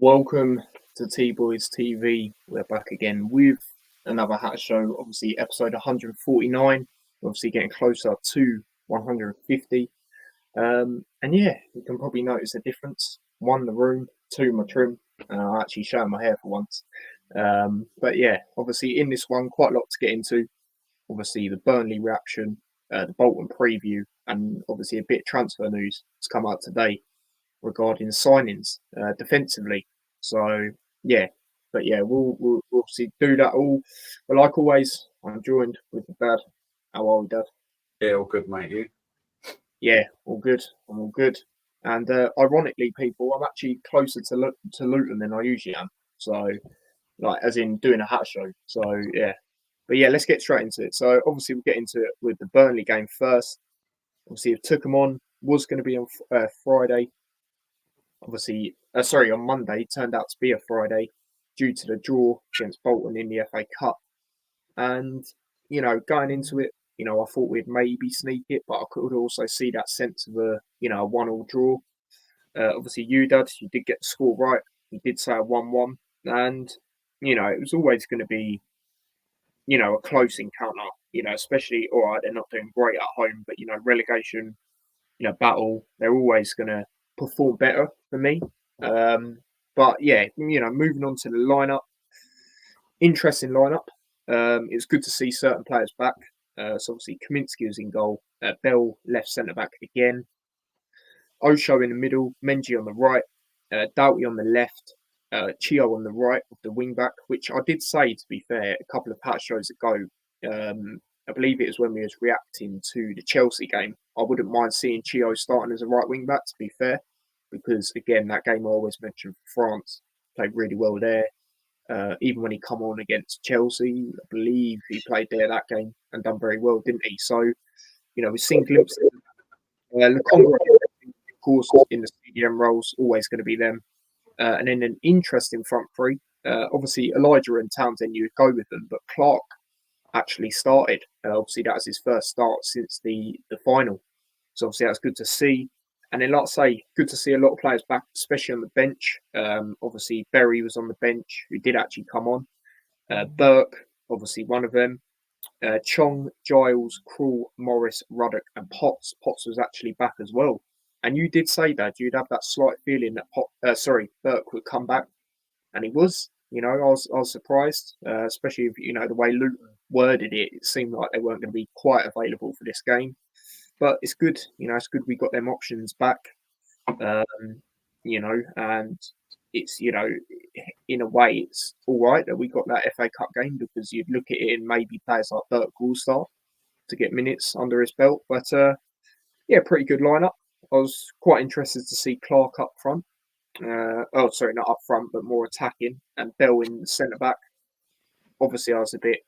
Welcome to T-Boys TV. We're back again with another Hat Show, obviously episode 149. We're obviously getting closer to 150. And yeah, you can probably notice a difference. One, the room. Two, my trim. I actually showing my hair for once. But yeah, obviously in this one, quite a lot to get into. Obviously the Burnley reaction, the Bolton preview, and obviously a bit of transfer news has come out today regarding signings defensively. So yeah, but yeah, we'll obviously do that all. But like always, I'm joined with the dad. How are we, Dad? Yeah, all good, mate. You? Yeah, all good. I'm all good. And ironically, people, I'm actually closer to Luton than I usually am. So, like, as in doing a Hat Show. So yeah, but yeah, let's get straight into it. So obviously, we'll get into it with the Burnley game first. Obviously, it took them on. Was going to be on Friday. Obviously, on Monday, turned out to be a Friday due to the draw against Bolton in the FA Cup. And, going into it, I thought we'd maybe sneak it, but I could also see that sense of a 1-1 draw. Obviously, Dad, you did get the score right. You did say a 1-1. And, it was always going to be, a close encounter, especially, all right, they're not doing great at home, but, relegation, battle, they're always going to perform better for me. But yeah, moving on to the lineup, interesting lineup. It's good to see certain players back. So obviously Kaminsky was in goal, Bell left centre back again, Osho in the middle, Menji on the right, Doughty on the left, Chio on the right of the wing back, which I did say, to be fair, a couple of patch shows ago. I believe it was when we was reacting to the Chelsea game. I wouldn't mind seeing Chio starting as a right wing back, to be fair, because again, that game I always mentioned for France, played really well there. Even when he come on against Chelsea, I believe he played there that game and done very well, didn't he? So, we've seen glimpses. Lukonga, of course, in the CDM roles, always going to be them. And then an interesting front three. Obviously, Elijah and Townsend, you would go with them, but Clark actually started. Obviously, that was his first start since the final. So obviously, that's good to see. And then, like I say, good to see a lot of players back, especially on the bench. Obviously, Berry was on the bench, who did actually come on. Burke, obviously one of them. Chong, Giles, Krul, Morris, Ruddock, and Potts. Potts was actually back as well. And you did say that you'd have that slight feeling that Burke would come back, and he was. I was surprised, especially if the way Luton worded it. It seemed like they weren't going to be quite available for this game. But it's good, it's good we got them options back, and it's, in a way, it's all right that we got that FA Cup game, because you'd look at it and maybe players like Burke will start to get minutes under his belt. But yeah, pretty good lineup. I was quite interested to see Clark up front. Not up front, but more attacking, and Bell in centre back. Obviously, I was a bit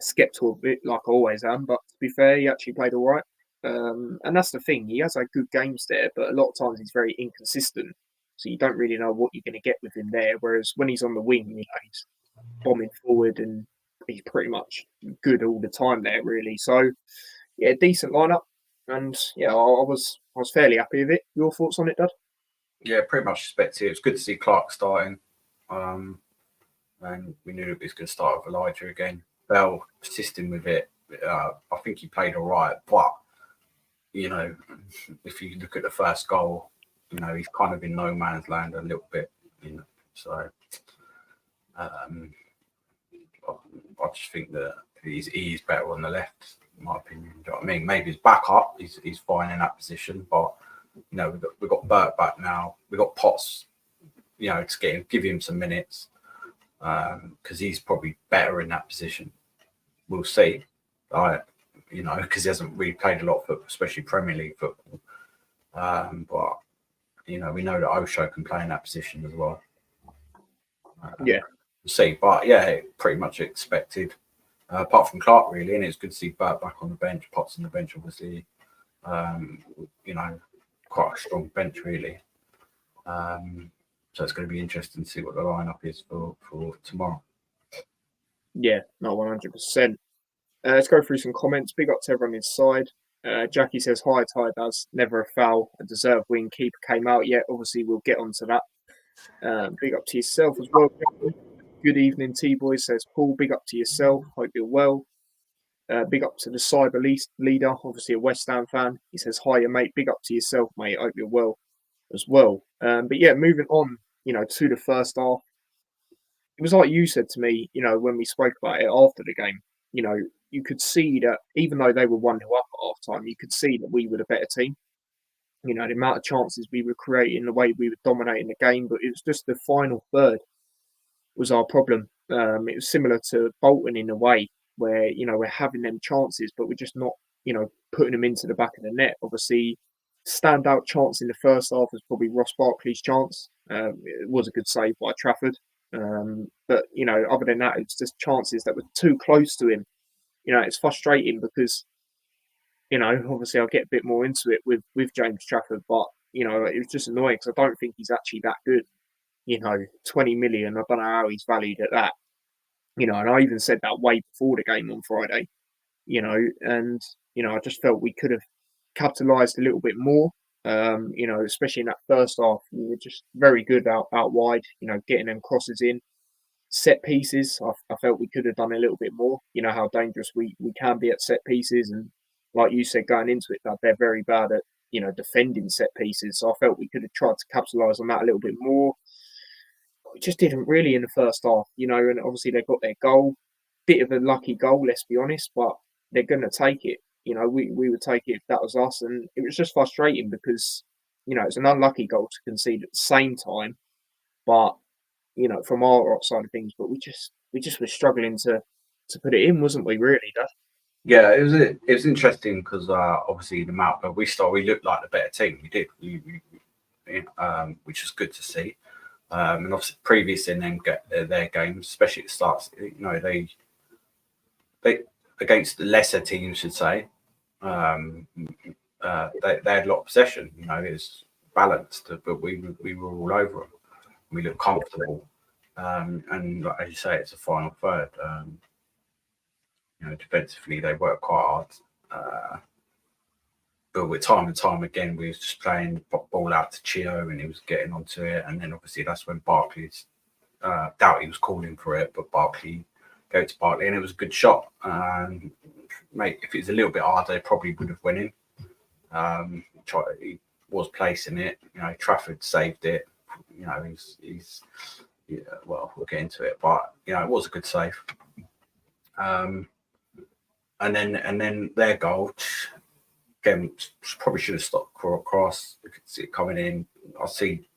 sceptical of it, like I always am, but to be fair, he actually played all right. And that's the thing, he has had good games there, but a lot of times he's very inconsistent. So you don't really know what you're going to get with him there. Whereas when he's on the wing, he's bombing forward and he's pretty much good all the time there, really. So yeah, decent lineup. And yeah, I was fairly happy with it. Your thoughts on it, Dad? Yeah, pretty much expected. It was good to see Clark starting. And we knew it was going to start with Elijah again. Bell persisting with it. I think he played all right, but if you look at the first goal, he's kind of in no man's land a little bit. So I just think that he is better on the left, in my opinion. Do you know what I mean? Maybe his backup, he's fine in that position, but we've got Burke back now. We've got Potts, to give him some minutes, because he's probably better in that position. We'll see. Because he hasn't really played a lot of football, especially Premier League football. But we know that Osho can play in that position as well. Yeah. We'll see. But yeah, pretty much expected. Apart from Clark, really, and it's good to see Burt back on the bench. Potts on the bench, obviously. Quite a strong bench, really. So it's going to be interesting to see what the lineup is for tomorrow. Yeah, no, 100%. Let's go through some comments. Big up to everyone inside. Jackie says, hi, Ty does. Never a foul. A deserved win. Keeper came out yet. Obviously, we'll get onto that. Big up to yourself as well. Good evening, T-Boys, says Paul. Big up to yourself. Hope you're well. Big up to the cyber leader, obviously a West Ham fan. He says, hiya, mate. Big up to yourself, mate. Hope you're well as well. But yeah, moving on, to the first half. It was like you said to me, when we spoke about it after the game, you could see that even though they were 1-0 up at half time, you could see that we were the better team. The amount of chances we were creating, the way we were dominating the game, but it was just the final third was our problem. It was similar to Bolton in a way where, we're having them chances, but we're just not, putting them into the back of the net. Obviously, standout chance in the first half was probably Ross Barkley's chance. It was a good save by Trafford. But, other than that, it's just chances that were too close to him. It's frustrating because, obviously I'll get a bit more into it with James Trafford, but, it was just annoying because I don't think he's actually that good. 20 million, I don't know how he's valued at that. And I even said that way before the game on Friday, and, I just felt we could have capitalised a little bit more, especially in that first half. We were just very good out wide, getting them crosses in. Set pieces, I felt we could have done a little bit more. You know how dangerous we can be at set pieces. And like you said, going into it, that they're very bad at, defending set pieces. So I felt we could have tried to capitalise on that a little bit more. We just didn't really in the first half, and obviously they got their goal. Bit of a lucky goal, let's be honest, but they're going to take it. We would take it if that was us. And it was just frustrating because, it's an unlucky goal to concede at the same time. But, from our side of things, but we just were struggling to put it in, wasn't we, really, Dad? Yeah, it was interesting because obviously the map we looked like the better team. We did, which was good to see. And obviously, previous in them their games, especially at the starts, they against the lesser teams, should say, they had a lot of possession. It was balanced, but we were all over them. We looked comfortable, and like, as you say, it's a final third. Defensively they worked quite hard. But with time and time again, we was just playing ball out to Chio, and he was getting onto it. And then obviously that's when Barkley's doubt he was calling for it, but Barkley go to Barkley, and it was a good shot. Mate, if it was a little bit harder, they probably would have went in. He was placing it. Trafford saved it. He's well, we'll get into it, but it was a good save. And then their goal. Again, probably should have stopped cross. You could see it coming in. I see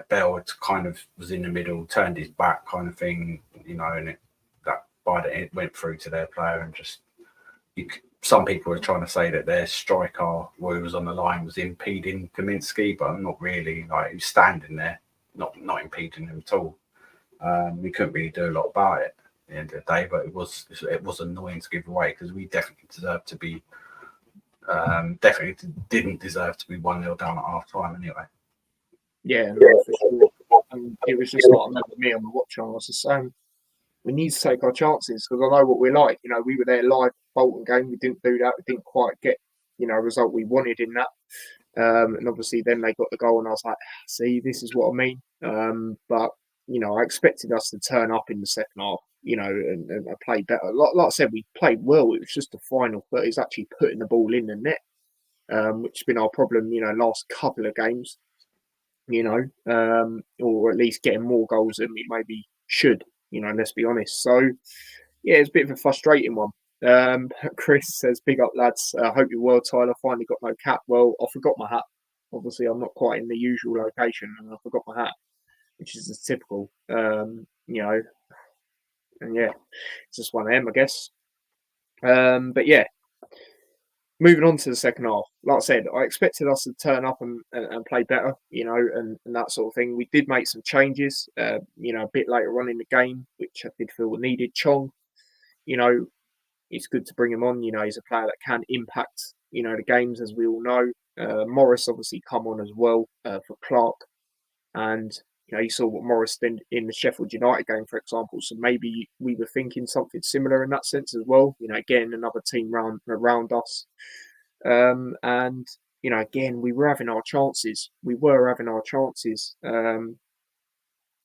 Bell kind of was in the middle, turned his back, kind of thing, and it went through to their player, and just some people were trying to say that their striker, who was on the line, was impeding Kaminsky, but not really. Like, he was standing there, not impeding him at all. We couldn't really do a lot about it at the end of the day, but it was annoying to give away because we definitely deserved to be. Definitely didn't deserve to be 1-0 down at half time anyway. Yeah, no, for sure. And it was just like, I remember me on the watch, I was just saying, we need to take our chances because I know what we're like. We were there live Bolton game. We didn't do that. We didn't quite get, a result we wanted in that. And obviously then they got the goal, and I was like, see, this is what I mean. But, I expected us to turn up in the second half, and play better. Like I said, we played well. It was just the final third. It's actually putting the ball in the net, which has been our problem, last couple of games, or at least getting more goals than we maybe should, let's be honest. So, yeah, it's a bit of a frustrating one. Chris says, big up, lads. Hope you're well, Tyler. Finally got no cap. Well, I forgot my hat. Obviously, I'm not quite in the usual location, and I forgot my hat, which is typical, and yeah, it's just one of them, I guess. But yeah, moving on to the second half. Like I said, I expected us to turn up and play better, and that sort of thing. We did make some changes, a bit later on in the game, which I did feel needed. Chong, it's good to bring him on. He's a player that can impact, the games, as we all know. Morris obviously come on as well for Clark. And, you saw what Morris did in the Sheffield United game, for example. So maybe we were thinking something similar in that sense as well. Again, another team around us. And again, we were having our chances. We were having our chances, and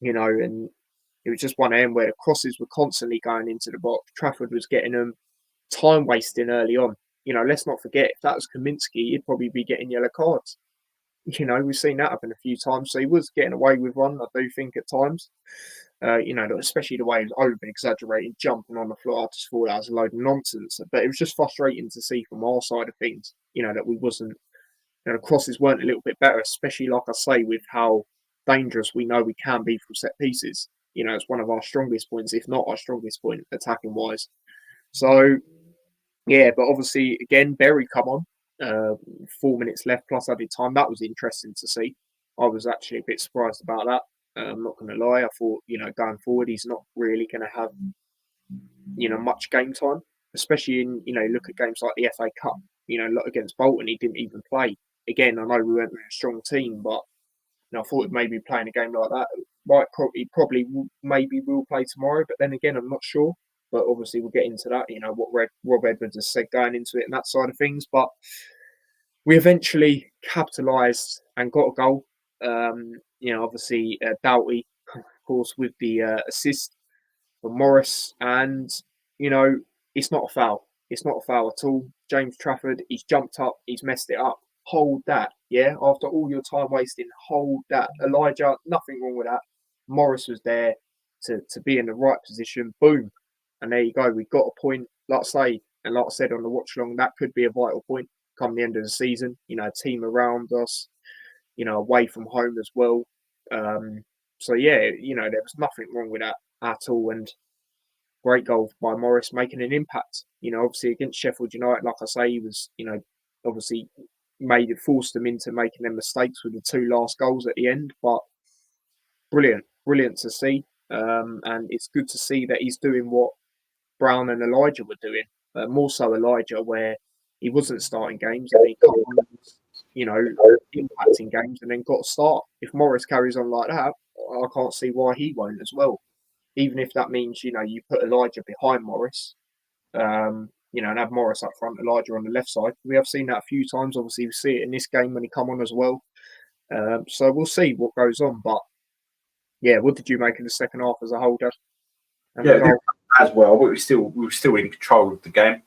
it was just one of them where the crosses were constantly going into the box. Trafford was getting them, time wasting early on. Let's not forget, if that was Kaminsky, he'd probably be getting yellow cards. We've seen that happen a few times. So he was getting away with one, I do think, at times. Especially the way he was over exaggerating, jumping on the floor. I just thought that was a load of nonsense. But it was just frustrating to see from our side of things, that we wasn't, the crosses weren't a little bit better, especially, like I say, with how dangerous we know we can be from set pieces. It's one of our strongest points, if not our strongest point, attacking wise. So, yeah, but obviously, again, Berry come on. 4 minutes left plus added time. That was interesting to see. I was actually a bit surprised about that. I'm not going to lie. I thought, going forward, he's not really going to have, much game time, especially in, look at games like the FA Cup. Against Bolton, he didn't even play. Again, I know we weren't a strong team, but I thought maybe playing a game like that probably maybe will play tomorrow. But then again, I'm not sure. But obviously, we'll get into that. What Rob Edwards has said going into it and that side of things. But we eventually capitalised and got a goal. Obviously, Doughty, of course, with the assist for Morris. And, it's not a foul. It's not a foul at all. James Trafford, he's jumped up, he's messed it up. Hold that, yeah? After all your time wasting, hold that. Elijah, nothing wrong with that. Morris was there to be in the right position. Boom. And there you go. We've got a point. Like I said on the watch long, that could be a vital point come the end of the season. A team around us, away from home as well. So yeah, there was nothing wrong with that at all. And great goal by Morris, making an impact. Obviously against Sheffield United, like I say, he was, obviously forced them into making their mistakes with the two last goals at the end. But brilliant to see. And it's good to see that he's doing what Brown and Elijah were doing. More so Elijah, where he wasn't starting games and he come on, impacting games and then got a start. If Morris carries on like that, I can't see why he won't as well. Even if that means, you put Elijah behind Morris, and have Morris up front, Elijah on the left side. We have seen that a few times. Obviously, we see it in this game when he come on as well. So we'll see what goes on. But yeah, what did you make of the second half as a whole, Dad? As well, but we were still in control of the game,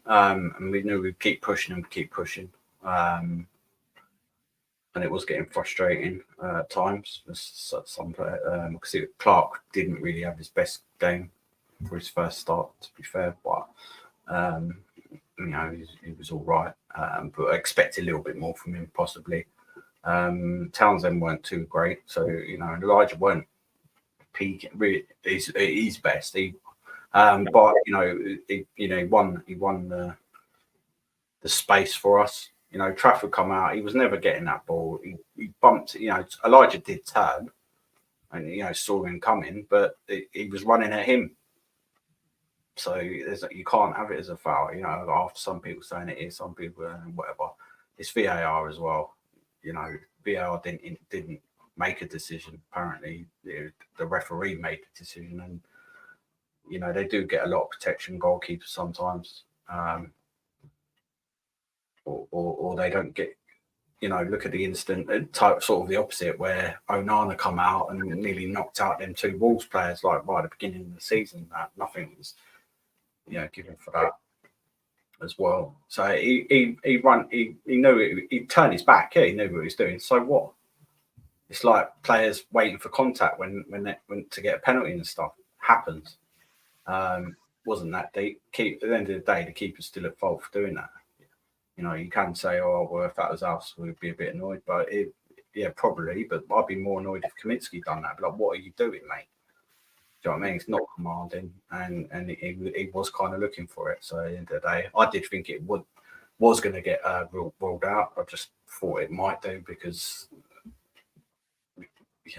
and we knew we'd keep pushing and keep pushing. And it was getting frustrating at times. Because Clark didn't really have his best game for his first start, to be fair, but he was all right. But I expect a little bit more from him, possibly. Townsend weren't too great, so Elijah weren't peaking really his best. But he won the space for us. Trafford come out. He was never getting that ball. He bumped. Elijah did turn, and saw him coming, but he was running at him. So you can't have it as a foul. After some people saying it is, some people whatever. It's VAR as well. VAR didn't make a decision. Apparently, the referee made the decision, and they do get a lot of protection, goalkeepers sometimes, or they don't get. Look at the incident, type sort of the opposite, where Onana come out and nearly knocked out them two Wolves players, like right at the beginning of the season. That nothing was, given for that as well. So he knew he turned his back. Yeah, he knew what he was doing. So what? It's like players waiting for contact when to get a penalty and stuff happens. Wasn't that deep? At the end of the day, the keeper's still at fault for doing that. You can say, oh, well, if that was us, we'd be a bit annoyed. But probably. But I'd be more annoyed if Kaminsky done that. But like, what are you doing, mate? Do you know what I mean? It's not commanding, and he was kind of looking for it. So at the end of the day, I did think it was going to get ruled out. I just thought it might do because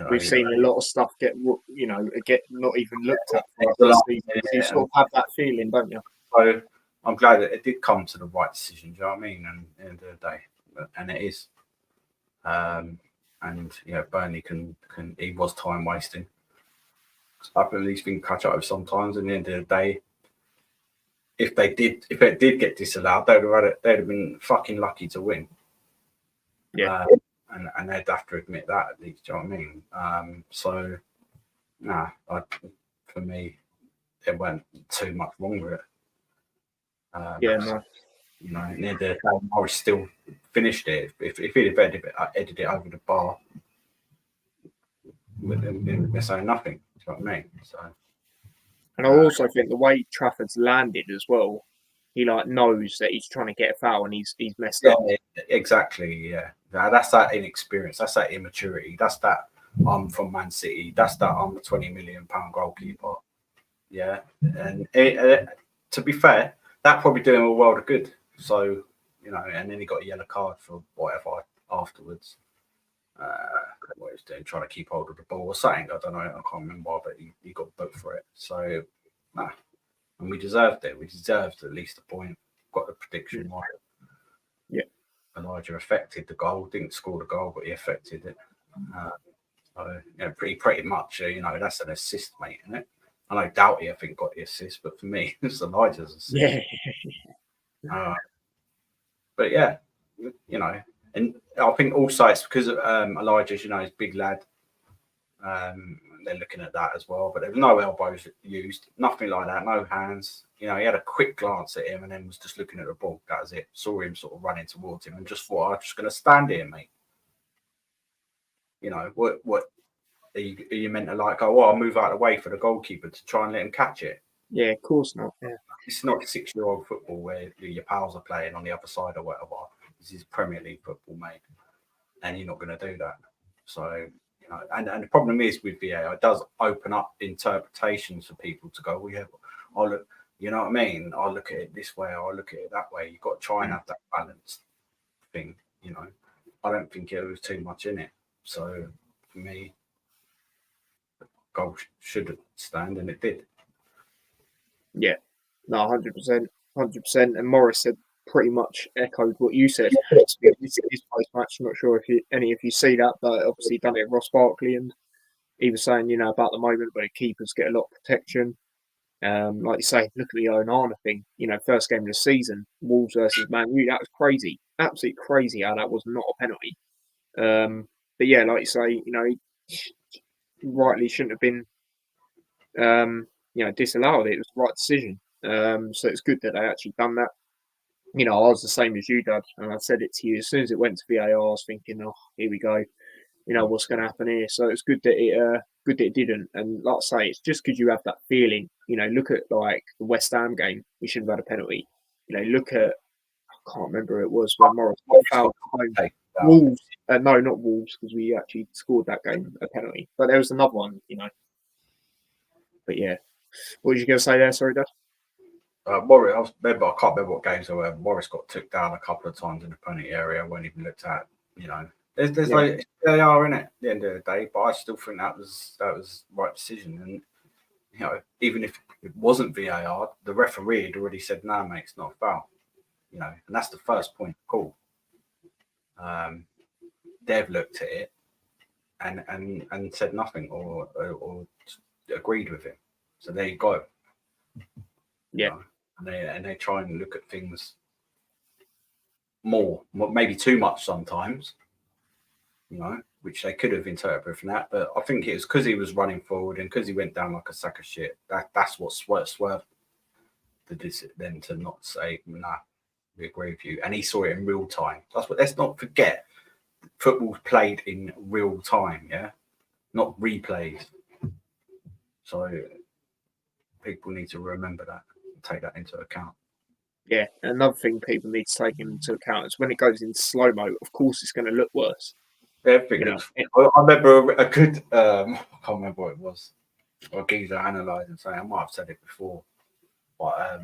we've seen a lot of stuff get not even looked at for this season. So you sort of have that feeling, don't you? So I'm glad that it did come to the right decision. Do you know what I mean? And at the end of the day, and it is. Burnley can he was time wasting. I've at least been cut out sometimes. And at the end of the day, if it did get disallowed, they'd have been fucking lucky to win. Yeah. And they'd have to admit that at least. Do you know what I mean? So, nah, for me, it went too much wrong with it. Yeah, no. You know, near the day, Morris still finished it. If he'd have edited it over the bar, we're saying nothing. Do you know what I mean? So, And I also think the way Trafford's landed as well, he like knows that he's trying to get a foul and he's messed up. Exactly. Yeah, that's that inexperience. That's that immaturity. That's that I'm from Man City. That's that I'm a £20 million goalkeeper. Yeah, and to be fair, that probably doing him a world of good. So, you know, and then he got a yellow card for whatever afterwards. What he was doing, trying to keep hold of the ball or something. I don't know. I can't remember, but he got booked for it. So, nah. And we deserved it. We deserved at least a point. Got the prediction right. Yeah. Elijah affected the goal. Didn't score the goal, but he affected it. So, yeah, pretty much. You know, that's an assist, mate, isn't it? I know Doughty, I think, got the assist, but for me, it's Elijah's assist. Yeah. But yeah, you know, and I think also it's because Elijah's, you know, he's a big lad. They're looking at that as well, but there was no elbows used, nothing like that, no hands. You know, he had a quick glance at him and then was just looking at the ball. That was it. Saw him sort of running towards him and just thought, I'm just going to stand here, mate. You know, what are you meant to like, oh, well, I'll move out of the way for the goalkeeper to try and let him catch it? Yeah, of course not. Yeah. It's not 6-year-old football where your pals are playing on the other side or whatever. This is Premier League football, mate. And you're not going to do that. So, you know, and the problem is with VAR, it does open up interpretations for people to go, well, yeah, I'll look, you know what I mean? I'll look at it this way, I'll look at it that way. You've got to try and have that balanced thing, you know. I don't think there was too much in it. So, for me, the goal should stand, and it did. Yeah. No, 100%. 100%. And Morris said pretty much echoed what you said. This post-match, I'm not sure if any of you see that, but obviously done it with Ross Barkley, and he was saying, you know, about the moment where keepers get a lot of protection. Like you say, look at the Onana thing. You know, first game of the season, Wolves versus Man U. That was crazy, absolutely crazy how that was not a penalty. But yeah, like you say, you know, he rightly shouldn't have been, you know, disallowed. It was the right decision. So it's good that they actually done that. You know, I was the same as you, Dad, and I said it to you as soon as it went to VAR. I was thinking, oh, here we go. You know what's going to happen here. So it's good that it didn't. And like I say, it's just because you have that feeling. You know, look at like the West Ham game. We should have had a penalty. You know, look at I can't remember who it was when Morris fouled home. Wolves. No, not Wolves, because we actually scored that game a penalty. But there was another one. You know. But yeah, what was you going to say there? Sorry, Dad. Morris, I can't remember what games they were. Morris got took down a couple of times in the penalty area when even looked at. You know, there's like they are in it at the end of the day, but I still think that was the right decision. And you know, even if it wasn't VAR, the referee had already said, "No, mate, it's not a foul." You know, and that's the first point of call. They've looked at it and said nothing or agreed with him. So there you go. Yeah. You know? And they try and look at things more, maybe too much sometimes, you know, which they could have interpreted from that. But I think it was because he was running forward and because he went down like a sack of shit. That's what swerved them to not say, nah, we agree with you. And he saw it in real time. Let's not forget, football's played in real time, yeah, not replays. So people need to remember that and take that into account. Yeah, another thing people need to take into account is when it goes in slow mo. Of course, it's going to look worse. Everything looks. I remember a good. I can't remember what it was. Or a geezer analysing saying, I might have said it before, but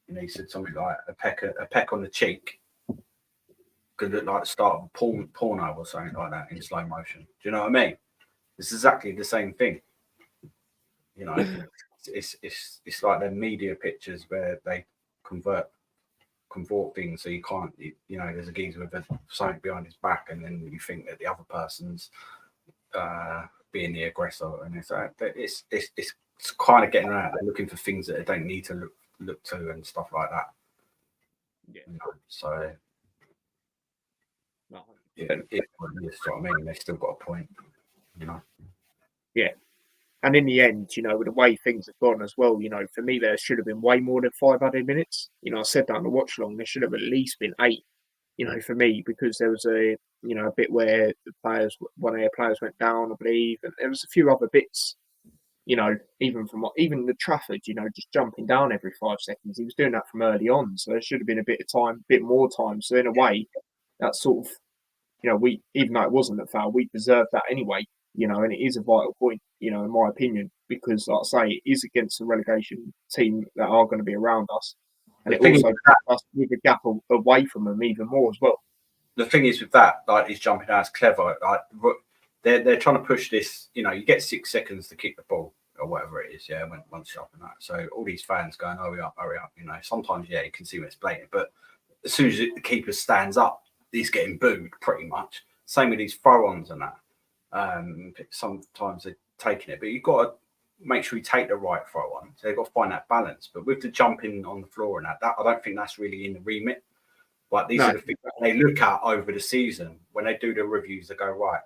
you know, he said something like a peck on the cheek could look like the start of a porno or something like that in slow motion. Do you know what I mean? It's exactly the same thing. You know, it's like the media pictures where they convert things so you can't, you know, there's a geezer with something behind his back and then you think that the other person's being the aggressor, and it's kind of getting around. They're looking for things that they don't need to look to and stuff like that. Yeah. You know, so It's what I mean. They still got a point, you know. Yeah. And in the end, with the way things have gone as well, for me, there should have been way more than 5 added minutes. I said that on the watch long, there should have at least been 8, for me, because there was a bit where one of their players went down, I believe, and there was a few other bits, even the Trafford, just jumping down every 5 seconds. He was doing that from early on. So there should have been a bit more time. So in a way, that's sort of, even though it wasn't a foul, we deserved that anyway, and it is a vital point, in my opinion, because, like I say, it is against a relegation team that are going to be around us. And it also puts us with a gap away from them even more as well. The thing is with that, like, he's jumping out, it's clever. Like, they're trying to push this, you get 6 seconds to kick the ball or whatever it is, once you're up in that. So all these fans going, hurry up, sometimes, you can see when it's blatant, but as soon as the keeper stands up, he's getting booed pretty much. Same with these throw-ons and that. Sometimes they're taking it, but you've got to make sure you take the right throw-on. So they've got to find that balance. But with the jumping on the floor and that I don't think that's really in the remit. Like, these are the things that they look at over the season. When they do the reviews, they go, right,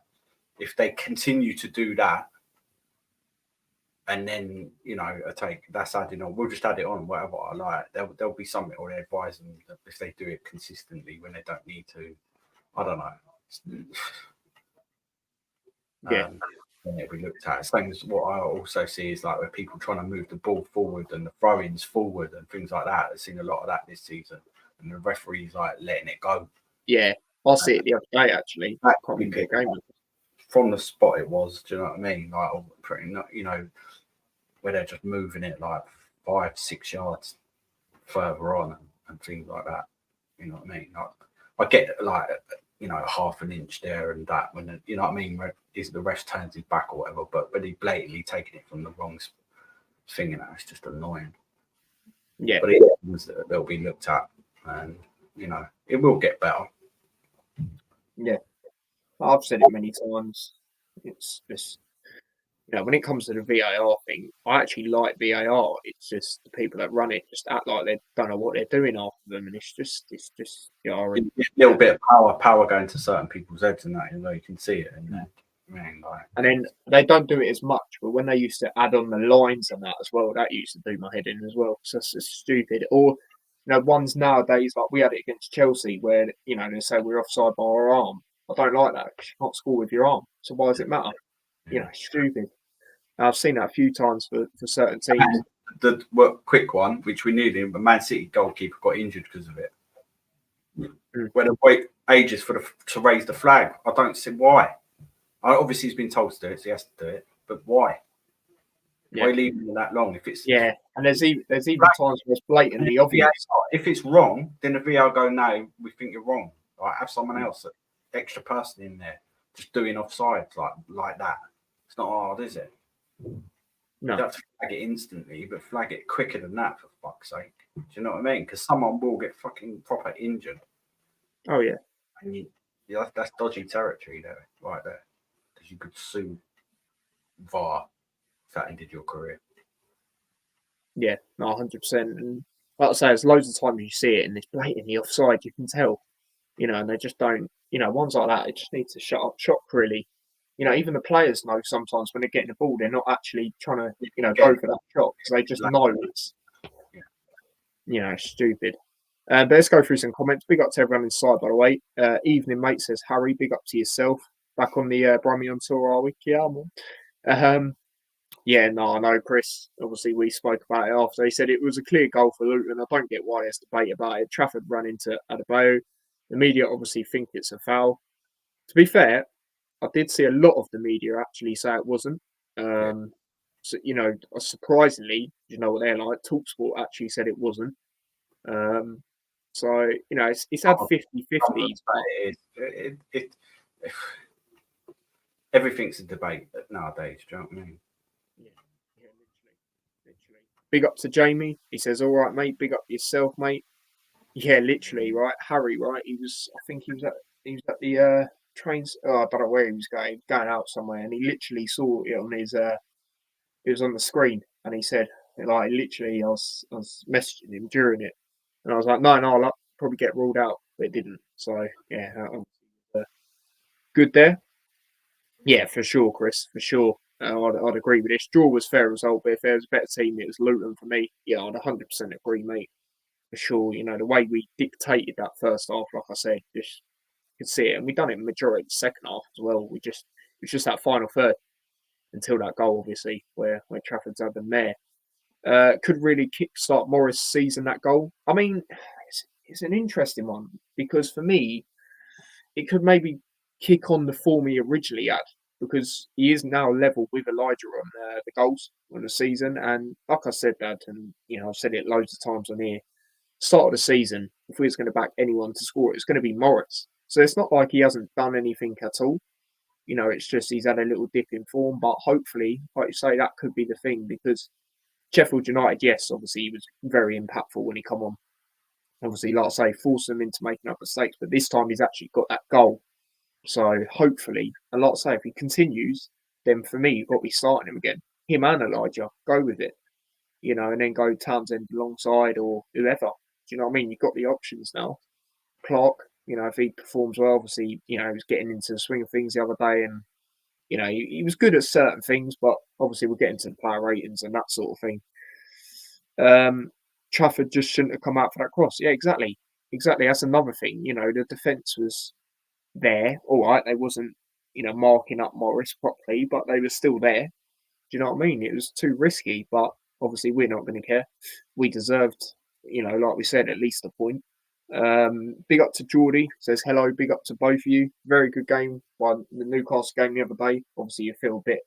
if they continue to do that, and then, that's adding on, we'll just add it on, whatever I like. There'll be something, or they advise them that if they do it consistently when they don't need to. I don't know. Then it'll be looked at. Same as what I also see is, like, where people trying to move the ball forward and the throw-ins forward and things like that. I've seen a lot of that this season, and the referees like letting it go. Yeah, I see it the other day actually. From the spot it was. Do you know what I mean? Like, pretty, where they're just moving it like 5-6 yards further on and things like that. You know what I mean? Like, I get, like, half an inch there and that, when, you know what I mean, is the ref turns his back or whatever, but he blatantly taking it from the wrong thing, and it's just annoying. Yeah, but they'll be looked at, and it will get better. Yeah, I've said it many times. It's just, when it comes to the VAR thing, I actually like VAR. It's just the people that run it just act like they don't know what they're doing after them, and it's just a little bit of power going to certain people's heads, and that, you can see it. And then they don't do it as much, but when they used to add on the lines and that as well, that used to do my head in as well. So it's just stupid. Or ones nowadays, like we had it against Chelsea, where they say we're offside by our arm. I don't like that, because you can't score with your arm. So why does it matter? Stupid. I've seen that a few times for certain teams. And the quick one, which we knew, the Man City goalkeeper got injured because of it. When they wait ages to raise the flag, I don't see why. Obviously, he's been told to do it, so he has to do it. But why? Why leaving it that long? If it's and there's even times where it's blatantly obvious. If it's wrong, then the VR go, no, we think you're wrong. Like, have someone else, an extra person in there, just doing offsides like that. It's not hard, is it? No. You don't have to flag it instantly, but flag it quicker than that, for fuck's sake. Do you know what I mean? Because someone will get fucking proper injured. Oh yeah. And that's dodgy territory there, right there. Because you could sue VAR if that ended your career. Yeah, no, 100%. And like I say, there's loads of times you see it and it's blatantly offside. You can tell, and they just don't. Ones like that, it just needs to shut up shop, really. Even the players know sometimes when they're getting the ball, they're not actually trying to, go for that shot, because they just know it's, stupid. But let's go through some comments. Big up to everyone inside, by the way. Evening, mate, says Harry. Big up to yourself. Back on the Bromley on tour, are we? Yeah, I know, Chris. Obviously, we spoke about it after. He said it was a clear goal for Luton. I don't get why there's debate about it. Trafford ran into Adebayo. The media obviously think it's a foul. To be fair, I did see a lot of the media actually say it wasn't. So, surprisingly, what they're like, TalkSport actually said it wasn't. So, it's had 50-50s. Everything's a debate nowadays, do you know what I mean? Yeah, literally. Big up to Jamie. He says, all right, mate. Big up yourself, mate. Yeah, literally, right. Harry, right. I think he was at the trains. Oh, I don't know where he was going out somewhere, and he literally saw it on his. It was on the screen, and he said, like, literally, I was messaging him during it, and I was like, no, I'll probably get ruled out, but it didn't. So yeah, good there. Yeah, for sure, Chris, for sure. I'd agree with this. Draw was fair result, but if there was a better team, it was Luton for me. Yeah, I'd 100% agree, mate. For sure. You know, the way we dictated that first half, like I said, just could see it. And we done it in the majority of the second half as well. It was just that final third until that goal, obviously, where Trafford's had the mare. Could really kickstart Morris' season, that goal. I mean, it's an interesting one because for me, it could maybe kick on the form he originally had because he is now level with Elijah on the goals on the season. And like I said, Dad, and I've said it loads of times on here. Start of the season, if we was going to back anyone to score, it's going to be Morris. So it's not like he hasn't done anything at all. It's just he's had a little dip in form, but hopefully, like you say, that could be the thing because Sheffield United, yes, obviously he was very impactful when he come on. Obviously, like I say, forced them into making up mistakes, but this time he's actually got that goal. So hopefully, and like I say, if he continues, then for me, you've got to be starting him again. Him and Elijah, go with it, and then go Townsend alongside or whoever. Do you know what I mean? You've got the options now. Clark, if he performs well, obviously, he was getting into the swing of things the other day and, he was good at certain things, but obviously we're getting to the player ratings and that sort of thing. Trafford just shouldn't have come out for that cross. Yeah, exactly. Exactly. That's another thing. The defence was there. All right. They wasn't, marking up Morris properly, but they were still there. Do you know what I mean? It was too risky, but obviously we're not going to care. We deserved, like we said, at least a point. Big up to Geordie, says hello. Big up to both of you. Very good game. Well, the Newcastle game the other day. Obviously, you feel a bit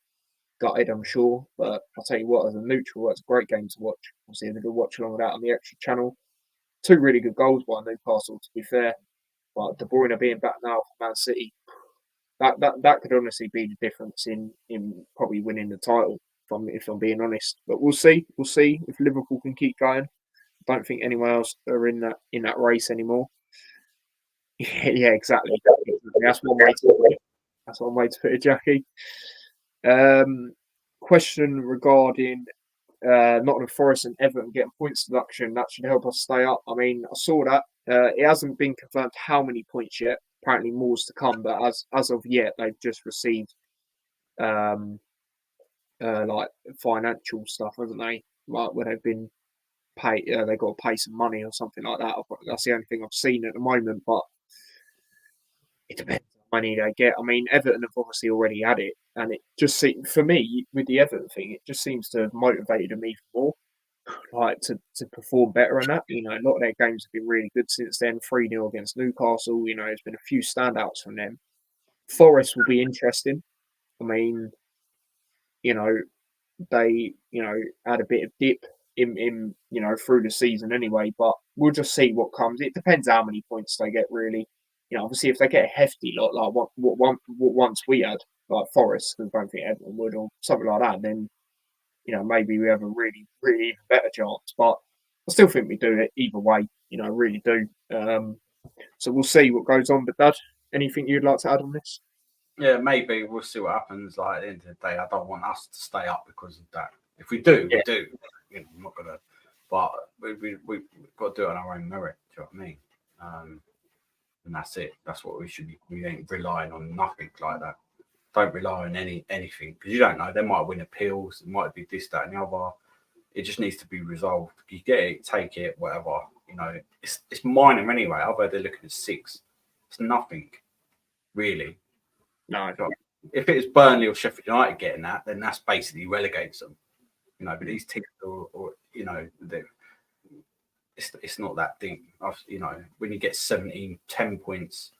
gutted, I'm sure. But I'll tell you what, as a neutral, it's a great game to watch. Obviously, a good watch along with that on the extra channel. Two really good goals by Newcastle, to be fair. But De Bruyne being back now for Man City, that could honestly be the difference in probably winning the title. If I'm being honest, but we'll see. We'll see if Liverpool can keep going. I don't think anyone else are in that race anymore. Yeah, exactly. That's one way to put it. That's one way to put it, Jackie. Question regarding Nottingham Forest and Everton getting points deduction. That should help us stay up. I mean, I saw that. It hasn't been confirmed how many points yet. Apparently, more's to come. But as of yet, they've just received like financial stuff, haven't they? Like where they've been paid, they've got to pay some money or something like that. That's the only thing I've seen at the moment. But it depends on the money they get. I mean, Everton have obviously already had it, and it just seems for me with the Everton thing, it just seems to have motivated them even more, like to perform better. And that, a lot of their games have been really good since then. 3-0 against Newcastle. There's been a few standouts from them. Forest will be interesting. I mean, they had a bit of dip in through the season anyway, but we'll just see what comes. It depends how many points they get really. Obviously if they get a hefty lot like what once we had like Forest, because I don't think Everton would or something like that, then maybe we have a really really even better chance. But I still think we do it either way. I really do. So we'll see what goes on. But Dad, anything you'd like to add on this? Yeah, maybe we'll see what happens. Like at the end of the day, I don't want us to stay up because of that. If we do, we do. I'm not gonna, but we've got to do it on our own merit. Do you know what I mean? And that's it. That's what we should be. We ain't relying on nothing like that. Don't rely on anything because you don't know. They might win appeals. It might be this, that, and the other. It just needs to be resolved. You get it, take it, whatever. It's minor anyway. I've heard they're looking at 6. It's nothing, really. No. If it was Burnley or Sheffield United getting that, then that's basically relegates them. But these teams, it's not that deep. When you get 10 points,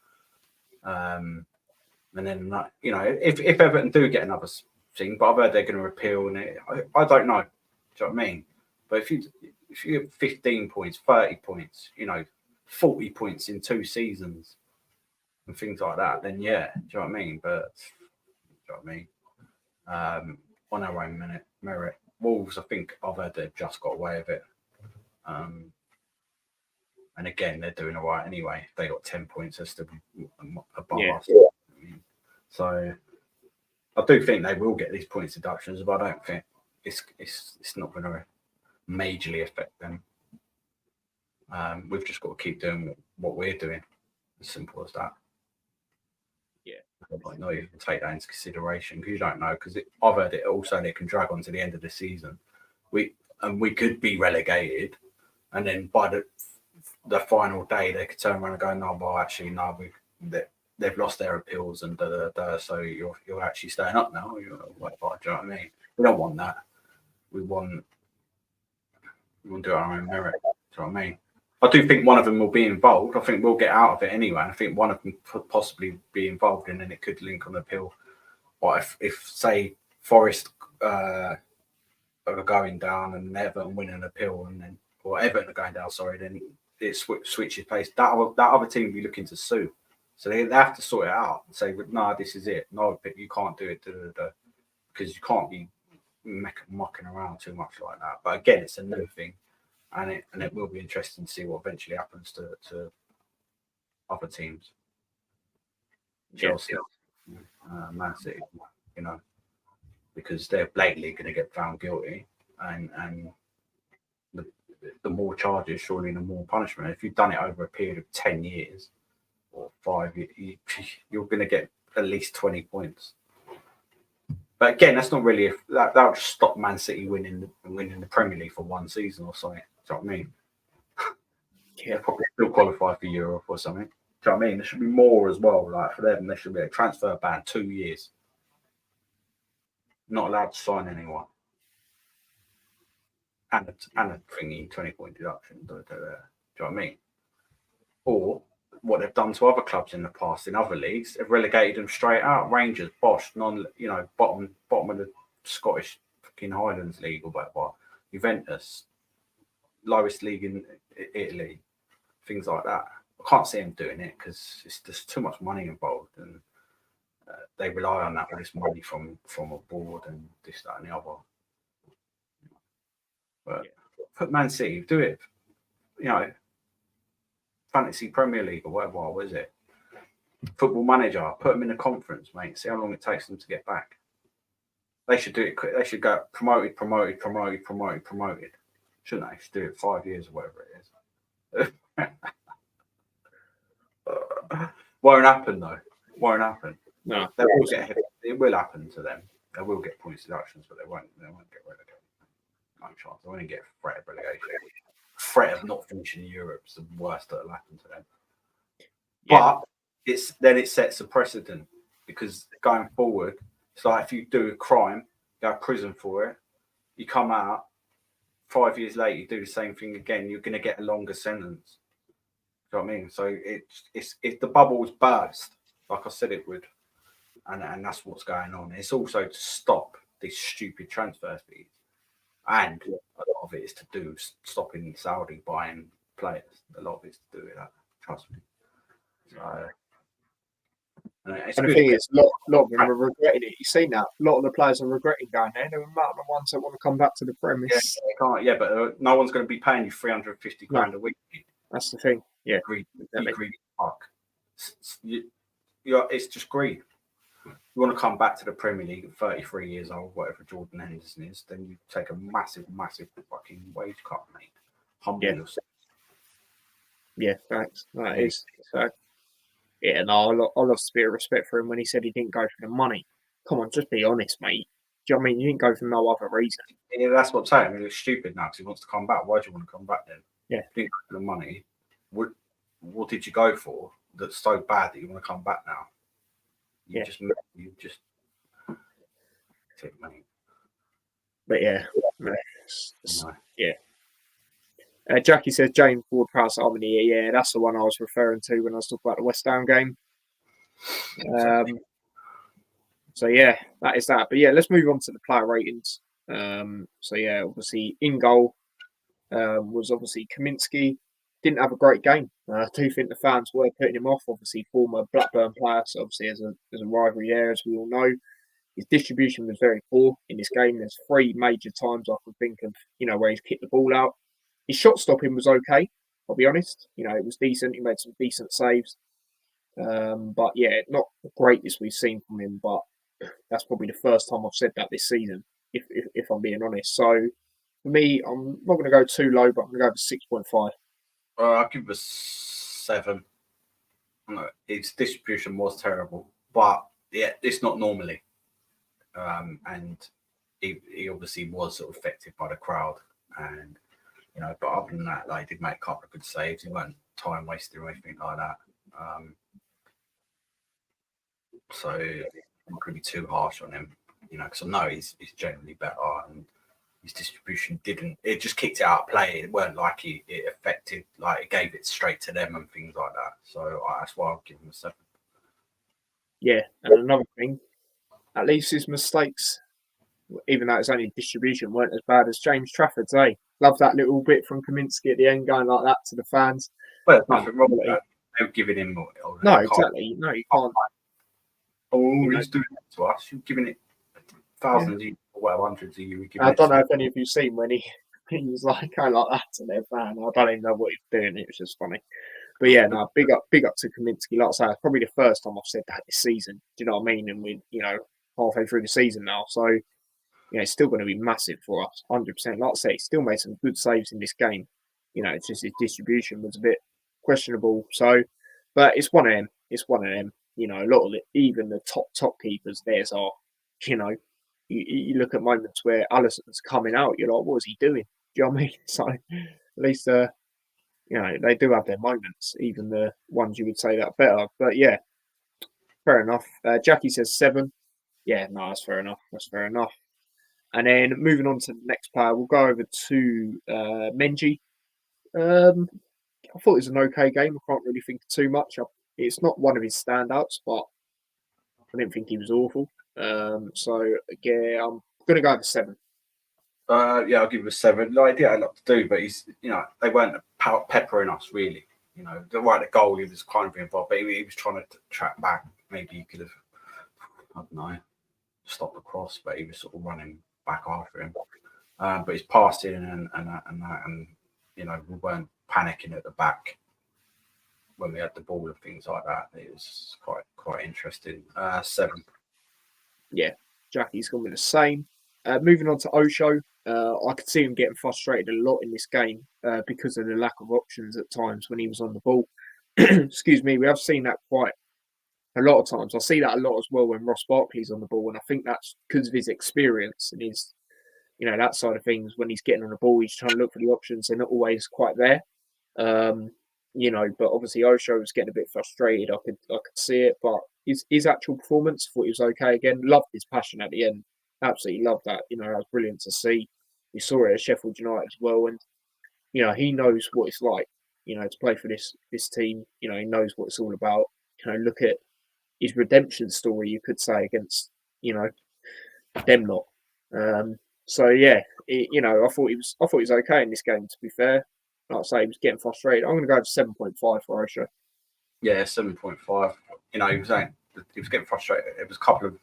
and then if Everton do get another thing, but I've heard they're going to appeal, and I don't know. Do you know what I mean? But if you get 15 points, 30 points, 40 points in 2 seasons, and things like that, then yeah, do you know what I mean? But do you know what I mean? On our own merit. Wolves, I think I've heard they've just got away with it. And again, they're doing all right anyway. They got 10 points, they're still above us. So I do think they will get these points deductions, but I don't think it's not going to majorly affect them. We've just got to keep doing what we're doing. As simple as that. Yeah. Like, not even take that into consideration because you don't know. Because I've heard it also that it can drag on to the end of the season. We could be relegated, and then by the final day they could turn around and go, no, well actually no, they've lost their appeals and so you're actually staying up now. Do you know what I mean? We don't want that. We want to do it on our own merit. Do you know what I mean? I do think one of them will be involved. I think we'll get out of it anyway. I think one of them could possibly be involved, and then it could link on the appeal. But if say Forest are going down and Everton win an appeal, and then or Everton are going down, sorry, then it switches place. That other team will be looking to sue, so they have to sort it out and say, no, this is it. No, but you can't do it because you can't be mucking around too much like that. But again, it's a new thing. And it will be interesting to see what eventually happens to other teams. Chelsea, Man City, you know, because they're blatantly going to get found guilty, and the more charges, surely the more punishment. If you've done it over a period of 10 years or 5, you're going to get at least 20 points. But again, that's not really that'll just stop Man City winning the Premier League for one season or something. Do you know what I mean? Yeah. They'll probably still qualify for Europe or something. Do you know what I mean? There should be more as well. Like for them, there should be a transfer ban 2 years. Not allowed to sign anyone. And a thingy 20-point deduction. Do you know what I mean? Or what they've done to other clubs in the past in other leagues, they've relegated them straight out. Rangers, Bosch, bottom of the Scottish fucking Highlands League or whatever. Juventus, lowest league in Italy. Things like that. I can't see them doing it because it's just too much money involved, and they rely on that all this money from abroad and this, that, and the other. But put Man City, do it, Fantasy Premier League or whatever. What is it? Football Manager, put them in a conference, mate. See how long it takes them to get back. They should do it quick. They should go promoted. Shouldn't they? Should do it 5 years or whatever it is. Won't happen though. Won't happen. No, it will happen to them. They will get points deductions, but they won't get relegated. No chance. They won't get threat of relegation. Threat of not finishing Europe is the worst that'll happen to them. Yeah. But it sets a precedent because going forward, it's like if you do a crime, you go to prison for it, you come out 5 years later, you do the same thing again, you're going to get a longer sentence. Do you know what I mean? So it's the bubble was burst, like I said it would, and that's what's going on. It's also to stop these stupid transfer fees, and a lot of it is to do stopping Saudi buying players. A lot of it's to do with that. Trust me. So, and the thing is, a lot of them are regretting it. You've seen that. A lot of the players are regretting going there. They're the ones that want to come back to the Premier. Yeah, they can't. Yeah, but no one's going to be paying you 350 grand a week. That's the thing. Yeah, greedy fuck. It's just greed. You want to come back to the Premier League at 33 years old, whatever Jordan Henderson is, then you take a massive fucking wage cut, mate. Humble yourself. Yeah, thanks. That is. So, yeah, no, I lost a bit of respect for him when he said he didn't go for the money. Come on, just be honest, mate. Do you know what I mean? You didn't go for no other reason. Yeah, that's what I'm saying. I mean, it's stupid now because he wants to come back. Why do you want to come back then? Yeah. If you didn't go for the money. What did you go for that's so bad that you want to come back now? You just take money. But yeah. Jackie says James Ward-Prowse Harmony. Yeah, that's the one I was referring to when I was talking about the West Ham game. So yeah, that is that. But yeah, let's move on to the player ratings. So yeah, obviously in goal was obviously Kaminsky. Didn't have a great game. I do think the fans were putting him off. Obviously, former Blackburn player, so obviously there's a rivalry there, as we all know. His distribution was very poor in this game. There's 3 major times I can think of, where he's kicked the ball out. His shot stopping was okay, I'll be honest. It was decent. He made some decent saves. But yeah, not the greatest we've seen from him, but that's probably the first time I've said that this season, if I'm being honest. So for me, I'm not going to go too low, but I'm going to go for 6.5. I'll give it a 7. Its distribution was terrible. but yeah, it's not normally. And he obviously was sort of affected by the crowd, and but other than that, like, he did make a couple of good saves. He weren't time wasted or anything like that. So I'm not going to be too harsh on him, because I know he's generally better, and his distribution didn't. It just kicked it out of play. It weren't like it affected, like it gave it straight to them and things like that. So that's why I'll give him a 7. Yeah, and another thing, at least his mistakes, even though it's only distribution, weren't as bad as James Trafford's. Love that little bit from Kaminsky at the end, going like that to the fans. Well, there's nothing wrong with that. They were giving him no, exactly. No, you can't. Oh, he's doing it to us. You're giving it thousands or whatever, hundreds of you. I don't know if any of you seen when he was like going like that to their fan. I don't even know what he's doing. It was just funny. But yeah, no, big up to Kaminsky. Like I say, it's probably the first time I've said that this season. Do you know what I mean? And we're halfway through the season now, so it's still going to be massive for us, 100%. Like I say, he still made some good saves in this game. It's just his distribution was a bit questionable. So, but it's one of them. It's one of them. A lot of even the top keepers, theirs are. You look at moments where Alisson's coming out. You're like, what is he doing? Do you know what I mean? So at least they do have their moments, even the ones you would say that better. But yeah, fair enough. Jackie says 7. Yeah, no, that's fair enough. That's fair enough. And then moving on to the next player, we'll go over to Menji. I thought it was an okay game. I can't really think too much. It's not one of his standouts, but I didn't think he was awful. So yeah, I'm going to go over 7. Yeah, I'll give him a 7. No idea, had a lot to do, but he's, they weren't peppering us really. The goal, he was kind of involved, but he was trying to track back. Maybe he could have, I don't know, stopped the cross, but he was sort of running back after him. But he's passed in and that, and we weren't panicking at the back when we had the ball and things like that. It was quite interesting. 7. Yeah, Jackie's gone with the same. Moving on to Osho, I could see him getting frustrated a lot in this game because of the lack of options at times when he was on the ball. Excuse me, we have seen that quite a lot of times. I see that a lot as well when Ross Barkley's on the ball, and I think that's because of his experience and his, that side of things. When he's getting on the ball, he's trying to look for the options. They're not always quite there. But obviously Osho was getting a bit frustrated. I could see it, but his actual performance, thought he was okay again. Loved his passion at the end. Absolutely loved that. That was brilliant to see. We saw it at Sheffield United as well, and he knows what it's like. To play for this team. He knows what it's all about. Look at his redemption story, you could say, against them lot. So yeah, I thought he was okay in this game. To be fair, like I say, he was getting frustrated. I'm going to go to 7.5 for Osho. Yeah, 7.5. He was saying he was getting frustrated. It was a couple of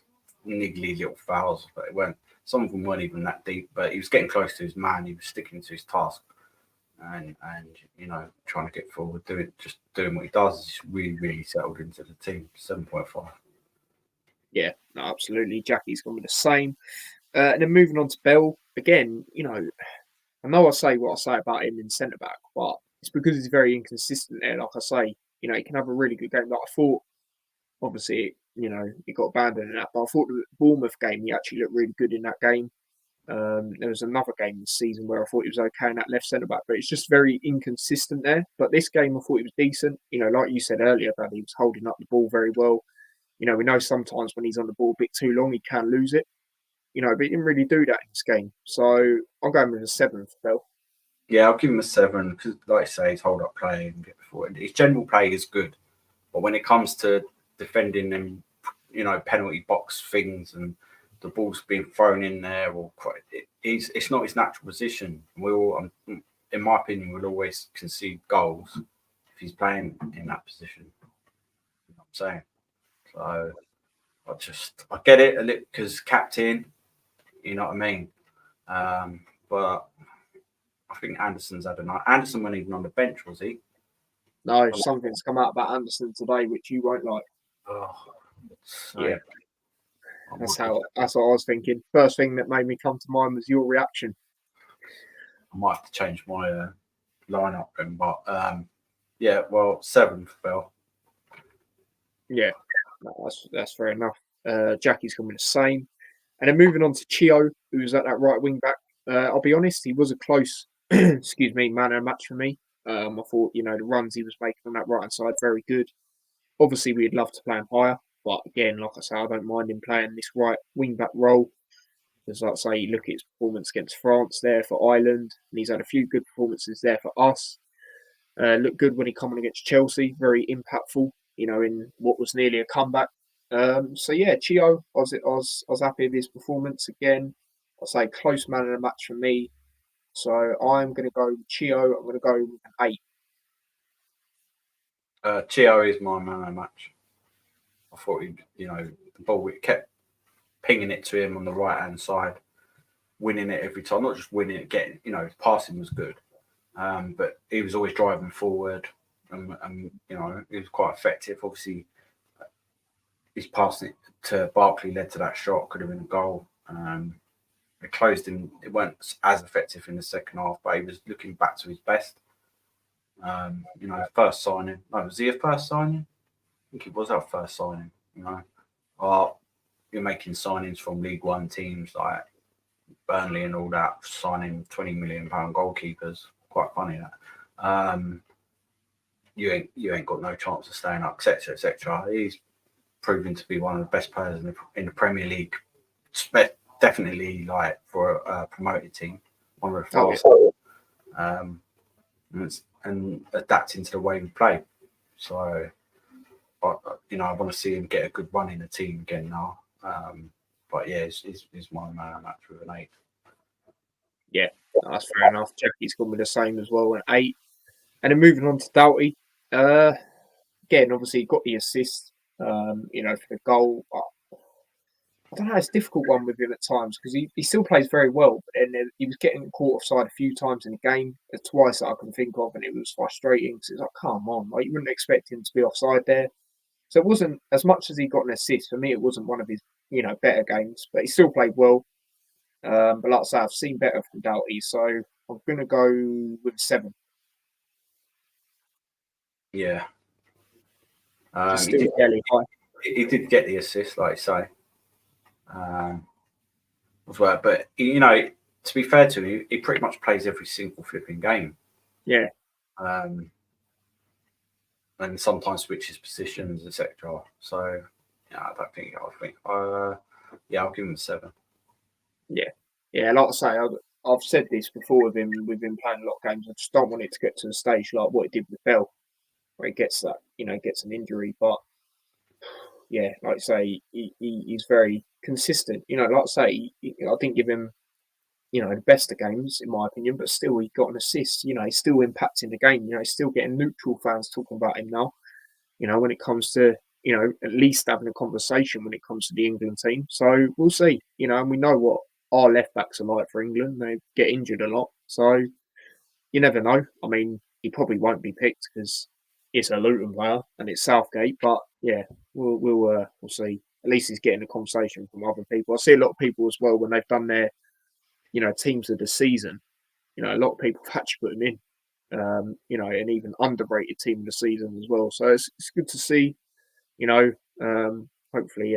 niggly little fouls, but some of them weren't even that deep. But he was getting close to his man. He was sticking to his task, and trying to get forward, doing what he does. He's really settled into the team. 7.5. Yeah, no, absolutely. Jackie's gone with the same. And then moving on to Bell again. I know I say what I say about him in centre back, but it's because he's very inconsistent there. Like I say, he can have a really good game. Like I thought, obviously, he got abandoned in that, but I thought the Bournemouth game, he actually looked really good in that game. There was another game this season where I thought he was okay in that left centre back, but it's just very inconsistent there. But this game, I thought he was decent. Like you said earlier, that he was holding up the ball very well. We know sometimes when he's on the ball a bit too long, he can lose it. But he didn't really do that in this game. So I'm going with a 7 for Bell. Yeah, I'll give him a 7 because, like I say, his hold-up play and get forward. His general play is good, but when it comes to defending them, penalty box things and the ball's being thrown in there, it's not his natural position. In my opinion, we'll always concede goals if he's playing in that position. You know what I'm saying? So I get it a little because captain, you know what I mean? But I think Anderson's had a night. Anderson wasn't even on the bench, was he? No, something's come out about Anderson today, which you won't like. Oh, yeah. That's what I was thinking. First thing that made me come to mind was your reaction. I might have to change my lineup then, but yeah, well, 7 for Bell. Yeah, No, that's fair enough. Jackie's coming the same. And then moving on to Chio, who was at that right wing back. I'll be honest, he was a close, excuse me, man of the match for me. I thought, the runs he was making on that right hand side, very good. Obviously, we'd love to play him higher, but again, like I say, I don't mind him playing this right wing back role. Because, like I say, you look at his performance against France there for Ireland, and he's had a few good performances there for us. Looked good when he came on against Chelsea, very impactful, in what was nearly a comeback. So yeah, Chio, I was happy with his performance again. I'll say close man of the match for me. So I'm going to go with Chio. I'm going to go with an 8. Chio is my man of the match. I thought the ball, we kept pinging it to him on the right hand side, winning it every time. Not just winning it, getting, his passing was good, but he was always driving forward, and he was quite effective. Obviously, his passing to Barkley led to that shot, could have been a goal. It closed him. It weren't as effective in the second half, but he was looking back to his best. First signing. No, was he a first signing? I think it was our first signing. You're making signings from League One teams like Burnley and all that, signing £20 million goalkeepers. Quite funny that. You ain't got no chance of staying up, etc., etc. He's proven to be one of the best players in the Premier League. Definitely, like for a promoted team, one of the fastest. And adapting to the way we play. So, I want to see him get a good run in the team again now. But yeah, he's my man of the match with an 8. Yeah, that's fair enough. Jackie's gone with the same as well, an 8. And then moving on to Doughty. Again, obviously, he got the assist, for the goal. I don't know, it's a difficult one with him at times because he still plays very well, but then he was getting caught offside a few times in the game, twice that I can think of, and it was frustrating because it's like, come on, like you wouldn't expect him to be offside there. So it wasn't, as much as he got an assist, for me, it wasn't one of his, better games, but he still played well. But like I say, I've seen better from Doughty, so I'm going to go with 7. Yeah. Still fairly high. He did get the assist, like you say. As well, but to be fair to him, he pretty much plays every single flipping game. Yeah. And sometimes switches positions, etc. So yeah, I think I'll give him a 7. Yeah. Like I say, I've said this before with him. We've been playing a lot of games. I just don't want it to get to the stage like what it did with Bell, where he gets that, gets an injury. But yeah, like I say, he's very consistent. Like I say, I didn't give him, the best of games in my opinion, but still he got an assist. He's still impacting the game. He's still getting neutral fans talking about him now. When it comes to, at least having a conversation when it comes to the England team. So we'll see. And we know what our left backs are like for England. They get injured a lot. So you never know. I mean, he probably won't be picked because it's a Luton player and it's Southgate. But yeah, we'll see. At least he's getting a conversation from other people. I see a lot of people as well when they've done their, teams of the season. A lot of people have actually put him in. And even underrated team of the season as well. So it's good to see. Hopefully,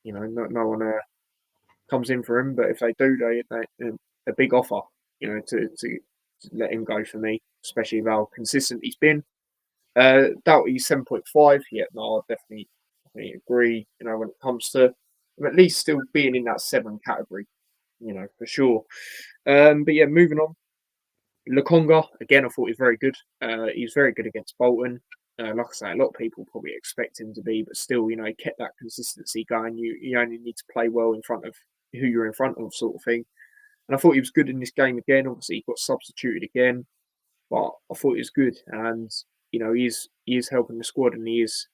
no one comes in for him. But if they do, they a big offer. To let him go for me, especially with how consistent he's been. Doughty 7.5. Yeah, no, I definitely agree. When it comes to him at least still being in that 7 category, for sure. But yeah, moving on. Lokonga, again, I thought he was very good. He was very good against Bolton. Like I say, a lot of people probably expect him to be, but still, he kept that consistency going. You only need to play well in front of who you're in front of, sort of thing. And I thought he was good in this game again. Obviously, he got substituted again, but I thought he was good. And, he is helping the squad and he is,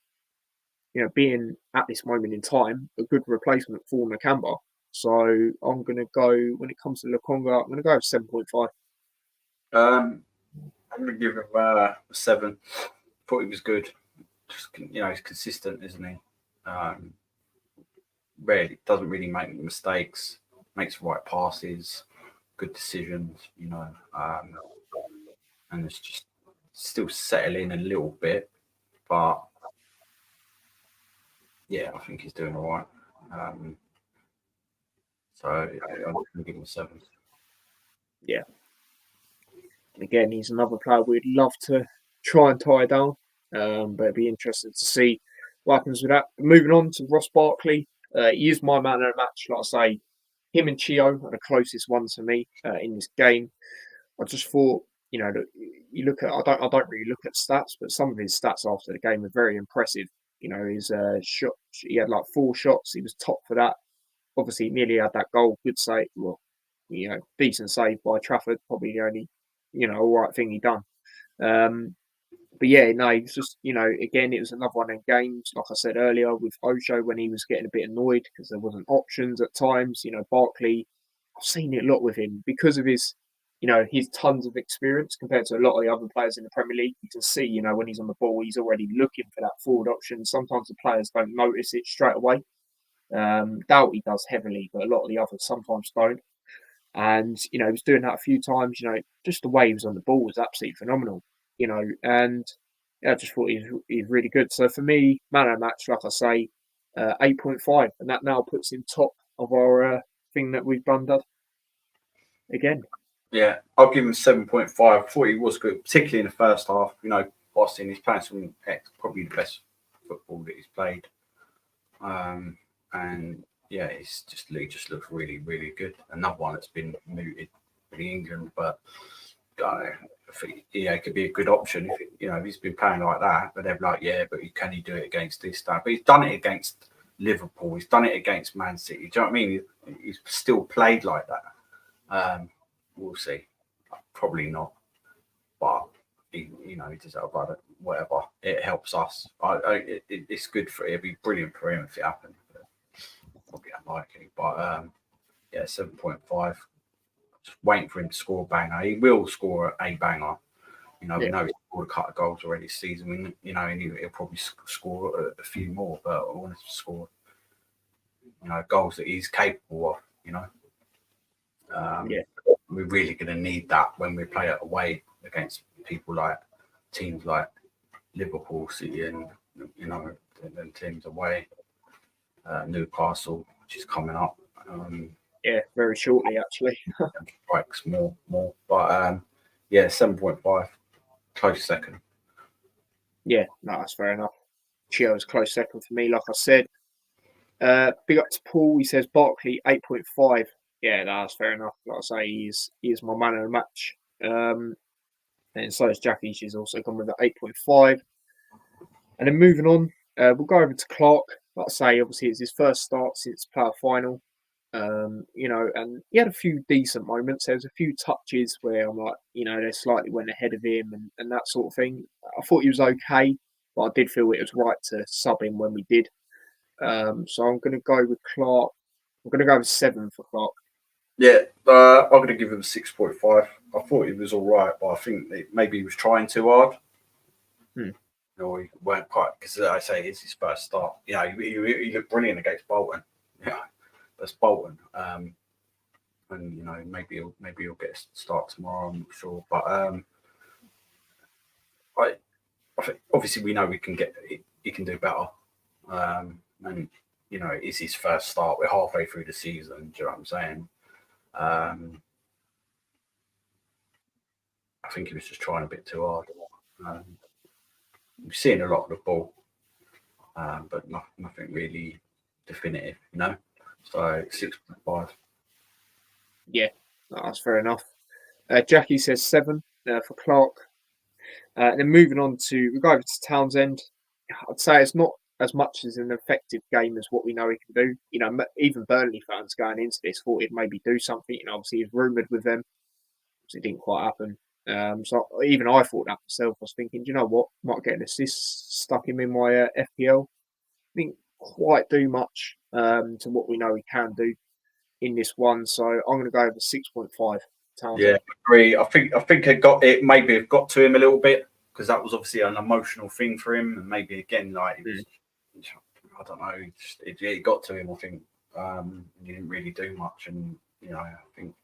being at this moment in time, a good replacement for Nakamba. So I'm going to go, when it comes to Lokonga, I'm going to go with 7.5. I'm going to give him a 7. Thought he was good. Just he's consistent, isn't he? Doesn't really make mistakes. Makes the right passes, good decisions. And it's just still settling a little bit, but yeah, I think he's doing all right. So I'm going to give him a 7. Yeah. Again, he's another player we'd love to try and tie down, but it'd be interesting to see what happens with that. Moving on to Ross Barkley, he is my man of the match. Like I say, him and Chio are the closest ones to me in this game. I just thought, you look at I don't really look at stats, but some of his stats after the game are very impressive. His shot, he had like 4 shots. He was top for that. Obviously, he nearly had that goal. Good save. Well, decent save by Trafford. Probably the only, all right thing he done. But yeah, no, it's just, again, it was another one of games, like I said earlier, with Osho when he was getting a bit annoyed because there wasn't options at times. Barkley, I've seen it a lot with him because of his tons of experience compared to a lot of the other players in the Premier League. You can see, when he's on the ball, he's already looking for that forward option. Sometimes the players don't notice it straight away. Doughty does heavily, but a lot of the others sometimes don't. And, he was doing that a few times, just the way he was on the ball was absolutely phenomenal, and yeah, I just thought he's really good. So for me, man of the match, like I say, 8.5, and that now puts him top of our thing that we've done again. Yeah, I'll give him 7.5. I thought he was good, particularly in the first half. Boston, he's playing some probably the best football that he's played. And yeah, he just looks really, really good. Another one that's been mooted for England, but I think it could be a good option if he's been playing like that. But they're like, yeah, but can he do it against this stuff? But he's done it against Liverpool. He's done it against Man City. Do you know what I mean? He's still played like that. We'll see. Probably not, but he does that about it. Whatever. It helps us. It's good for it. It'd be brilliant for him if it happened. Probably unlikely, but yeah, 7.5. Just waiting for him to score a banger. He will score a banger. We know he's scored a couple of goals already this season. And he'll probably score a few more, but I want to score, goals that he's capable of. We're really going to need that when we play it away against people like teams like Liverpool, City, and then teams away. Newcastle, which is coming up. Yeah, very shortly actually. Strikes more, but yeah, 7.5, close second. Yeah, no, that's fair enough. Chio's close second for me, like I said. Big up to Paul. He says Barkley 8.5. Yeah, that's fair enough. Like I say, he is my man of the match. And so is Jackie. She's also gone with the 8.5. And then moving on, we'll go over to Clark. Like I say, obviously it's his first start since player final. And he had a few decent moments. There was a few touches where I'm like, they slightly went ahead of him and that sort of thing. I thought he was okay, but I did feel it was right to sub him when we did. So I'm going to go with Clark. I'm going to go with 7 for Clark. Yeah, I'm going to give him 6.5. I thought he was all right, but I think maybe he was trying too hard. He weren't quite, because I say it's his first start. He looked brilliant against Bolton. Yeah, that's Bolton. And maybe he'll get a start tomorrow. I'm not sure, but I think obviously we know he can do better. And it's his first start. We're halfway through the season. Do you know what I'm saying? I think he was just trying a bit too hard. We've seen a lot of the ball, but nothing really definitive, So 6.5. Yeah, that's fair enough. Jackie says 7 for Clark. And then moving on we go over to Townsend. I'd say it's not as much as an effective game as what we know he can do. Even Burnley fans going into this thought he'd maybe do something. Obviously he's rumoured with them. It didn't quite happen. So even I thought that myself. I was thinking, do you know what? Might get an assist, stuck him in my FPL. Didn't quite do much to what we know he can do in this one. So I'm going to go over 6.5. Yeah, I agree. I think it maybe have got to him a little bit, because that was obviously an emotional thing for him, and maybe again it was, I don't know, it got to him. I think he didn't really do much, and I think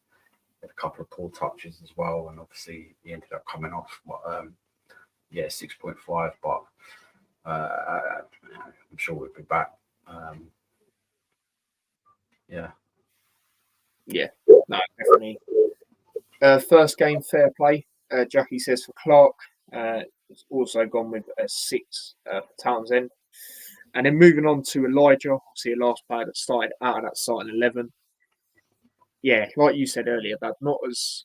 he had a couple of poor touches as well, and obviously he ended up coming off. But 6.5. But I'm sure we'll be back. Yeah. Yeah, no, definitely. First game, fair play. Jackie says for Clark. It's also gone with a 6 for Townsend. And then moving on to Elijah, obviously a last player that started out of that starting 11. Yeah, like you said earlier, but not as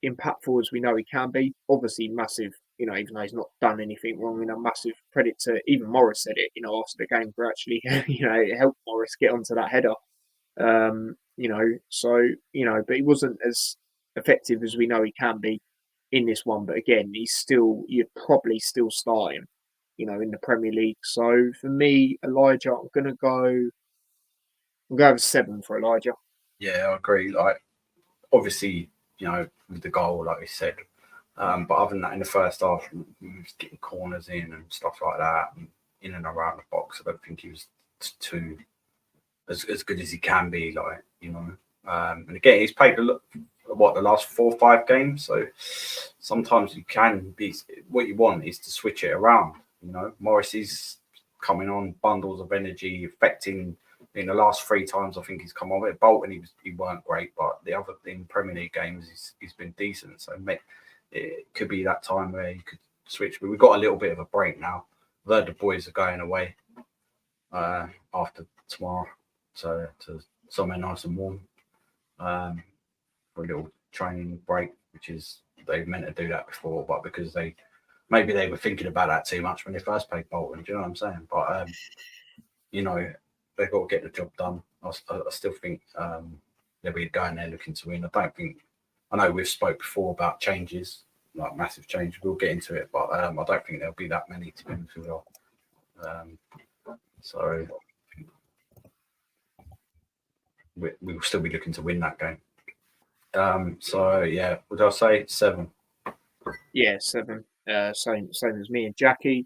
impactful as we know he can be. Obviously, massive, even though he's not done anything wrong, massive credit to even Morris said it, after the game for actually, it helped Morris get onto that header. But he wasn't as effective as we know he can be in this one. But again, you'd probably still start him, in the Premier League. So for me, Elijah, I'm going to have a 7 for Elijah. Yeah, I agree. Like, obviously, with the goal, like we said, but other than that, in the first half, he was getting corners in and stuff like that, and in and around the box. I don't think he was too as good as he can be, and again, he's played the last 4 or 5 games, so sometimes you can be, what you want is to switch it around. Morris is coming on bundles of energy, affecting. In the last 3 times, I think he's come on with Bolton. He weren't great, but the other in Premier League games, he's been decent. So it could be that time where you could switch. But we've got a little bit of a break now. The boys are going away after tomorrow, so to somewhere nice and warm for a little training break, which is they meant to do that before, but because maybe they were thinking about that too much when they first played Bolton. Do you know what I'm saying? But they've got to get the job done. I still think they'll be going there looking to win. I know we've spoke before about changes, like massive change. We'll get into it, but I don't think there'll be that many to be honest with you. So we will still be looking to win that game. So yeah, would I say 7? Yeah, 7. Same as me and Jackie.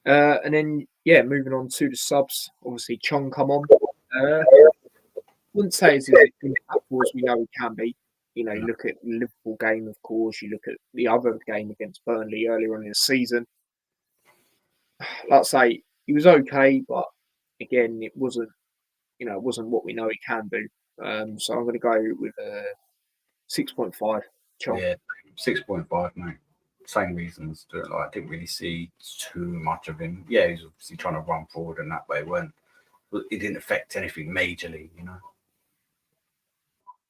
And then moving on to the subs. Obviously, Chong come on. Wouldn't say as impactful as we know he can be. You look at the Liverpool game, of course. You look at the other game against Burnley earlier on in the season. Like I say, he was okay, but again, it wasn't what we know he can do. So I'm going to go with a 6.5. Chong. Yeah, 6.5, mate. Same reasons. I didn't really see too much of him. Yeah, he's obviously trying to run forward in that way. It didn't affect anything majorly,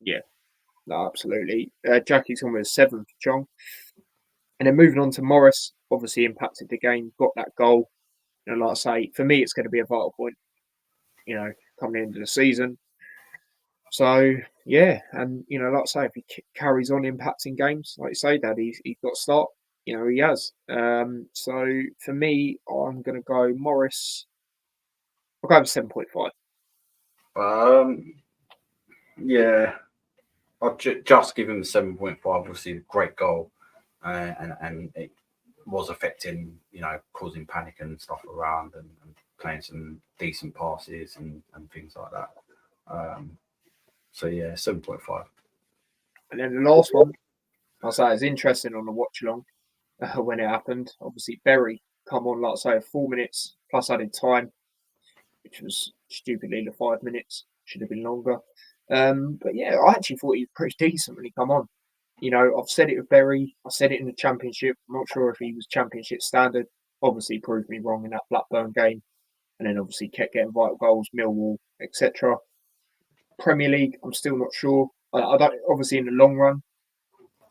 Yeah, no, absolutely. Jackie's on with a 7 for Chong. And then moving on to Morris, obviously impacted the game, got that goal. Like I say, for me, it's going to be a vital point, coming into the season. So, yeah, and, like I say, if he carries on impacting games, like you say, Dad, he's got to start. He has. So, for me, I'm going to go Morris. I'll go with 7.5. Yeah, I'll just give him the 7.5. Obviously, a great goal, and it was affecting, causing panic and stuff around, and playing some decent passes and things like that. So yeah, 7.5. And then the last one, I'll say, is interesting on the watch along when it happened. Obviously, Berry come on, like I say, 4 minutes plus added time, which was stupidly the 5 minutes. Should have been longer. But yeah, I actually thought he was pretty decent when he come on. I've said it with Berry. I said it in the Championship. I'm not sure if he was Championship standard. Obviously, proved me wrong in that Blackburn game. And then obviously kept getting vital goals, Millwall, etc. Premier League, I'm still not sure. I don't. Obviously, in the long run,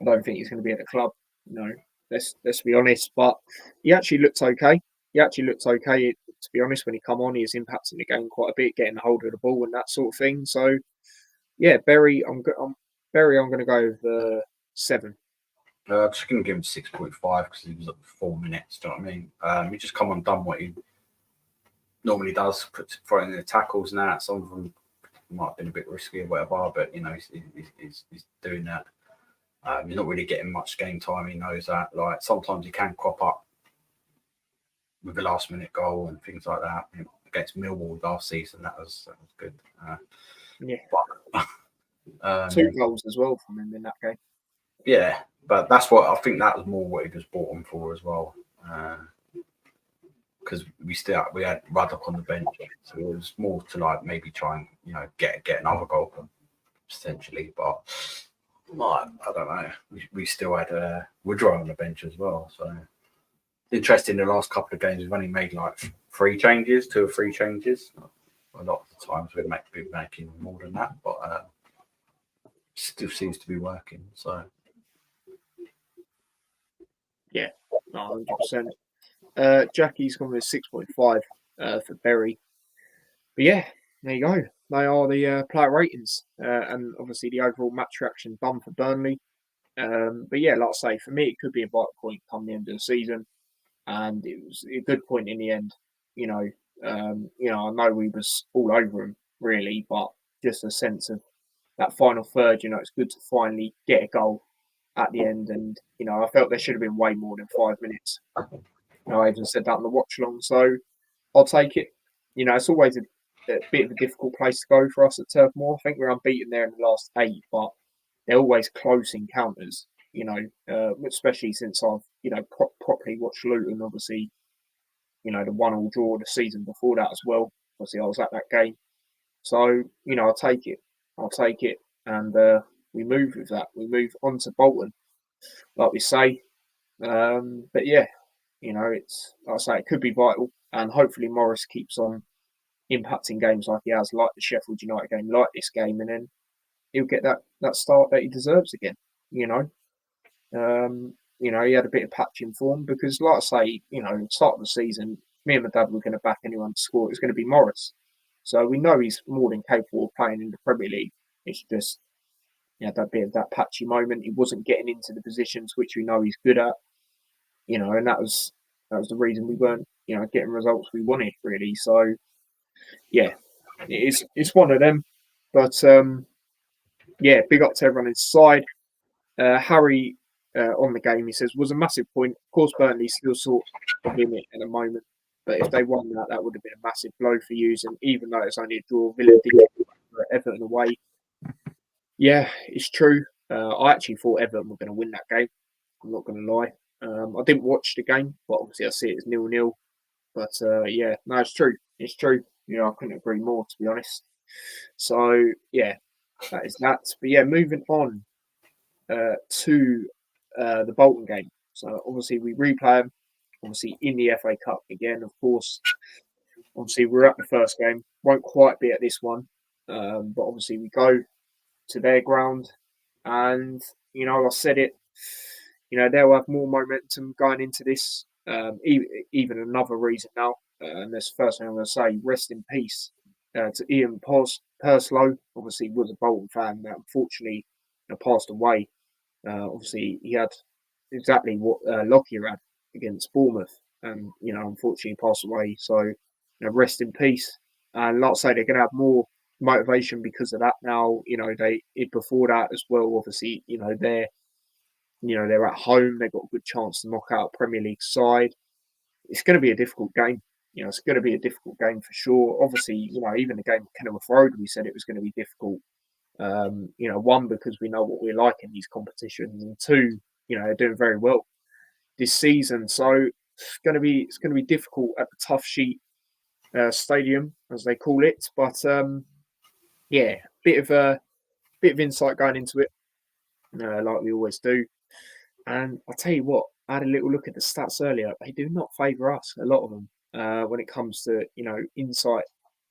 I don't think he's going to be at the club. Let's be honest. But he actually looked okay. To be honest, when he come on, he was impacting the game quite a bit, getting a hold of the ball and that sort of thing. So, yeah, Berry, I'm going to go with 7. I'm just going to give him 6.5 because he was up for 4 minutes. Do you know what I mean? He just come on, done what he normally does, throwing in the tackles and that. Some of them might have been a bit risky or whatever, but he's doing that. He's not really getting much game time. He knows that. Like, sometimes he can crop up with a last minute goal and things like that. Against Millwall last season, that was good. Yeah. But, 2 goals as well from him in that game. Yeah, but that's what I think, that was more what he was bought on for as well. because we had Ruddock on the bench, so it was more to like maybe try and get another goal potentially, but I don't know. We still had Woodrow on the bench as well, so interesting. The last couple of games we've only made like 2 or 3 changes. A lot of the times we're making more than that, but still seems to be working. So Yeah, 100%. Jackie's gone with 6.5 for Berry. But yeah, there you go. They are the player ratings, and obviously the overall match reaction done for Burnley. But yeah, like I say, for me, it could be a vital point come the end of the season, and it was a good point in the end. I know we was all over him really, but just a sense of that final third. It's good to finally get a goal at the end, and I felt there should have been way more than 5 minutes. I even said that on the watch along, so I'll take it. It's always a bit of a difficult place to go for us at Turf Moor. I think we're unbeaten there in the last 8, but they're always close encounters. Especially since I've properly watched Luton. Obviously, the 1-1 draw the season before that as well. Obviously, I was at that game, so I'll take it. And we move with that. We move on to Bolton, like we say. But yeah, it's like I say, it could be vital, and hopefully Morris keeps on impacting games like he has, like the Sheffield United game, like this game, and then he'll get that start that he deserves again. He had a bit of patching form because, like I say, start of the season, me and my dad were going to back anyone to score. It was going to be Morris, so we know he's more than capable of playing in the Premier League. It's just that bit of that patchy moment. He wasn't getting into the positions which we know he's good at. And that was the reason we weren't getting results we wanted really. So yeah, it's one of them. But yeah, big up to everyone inside. Harry on the game, he says, was a massive point. Of course, Burnley still sort of in it at the moment, but if they won that would have been a massive blow for you. And even though it's only a draw, Villa did for Everton away. Yeah, it's true. I actually thought Everton were going to win that game. I'm not going to lie. I didn't watch the game, but obviously I see it as 0-0. But yeah, no, it's true. It's true. I couldn't agree more, to be honest. So yeah, that is that. But yeah, moving on to the Bolton game. So obviously we replay them. Obviously in the FA Cup again, of course. Obviously we're at the first game. Won't quite be at this one, but obviously we go to their ground, and I said it. They'll have more momentum going into this. Even another reason now, and this first thing I'm going to say, rest in peace to Iain Purslow. Obviously, was a Bolton fan that unfortunately passed away. Obviously, he had exactly what Lockyer had against Bournemouth, and unfortunately passed away. So, rest in peace. And like I say, they're going to have more motivation because of that now. Before that as well. Obviously, they're at home. They've got a good chance to knock out a Premier League side. It's going to be a difficult game. It's going to be a difficult game for sure. Obviously, even the game at Kenilworth Road, we said it was going to be difficult. One, because we know what we're like in these competitions, and two, they're doing very well this season. So it's going to be difficult at the Tough Sheet Stadium, as they call it. But yeah, bit of insight going into it, like we always do. And I'll tell you what, I had a little look at the stats earlier. They do not favour us, a lot of them, when it comes to, insight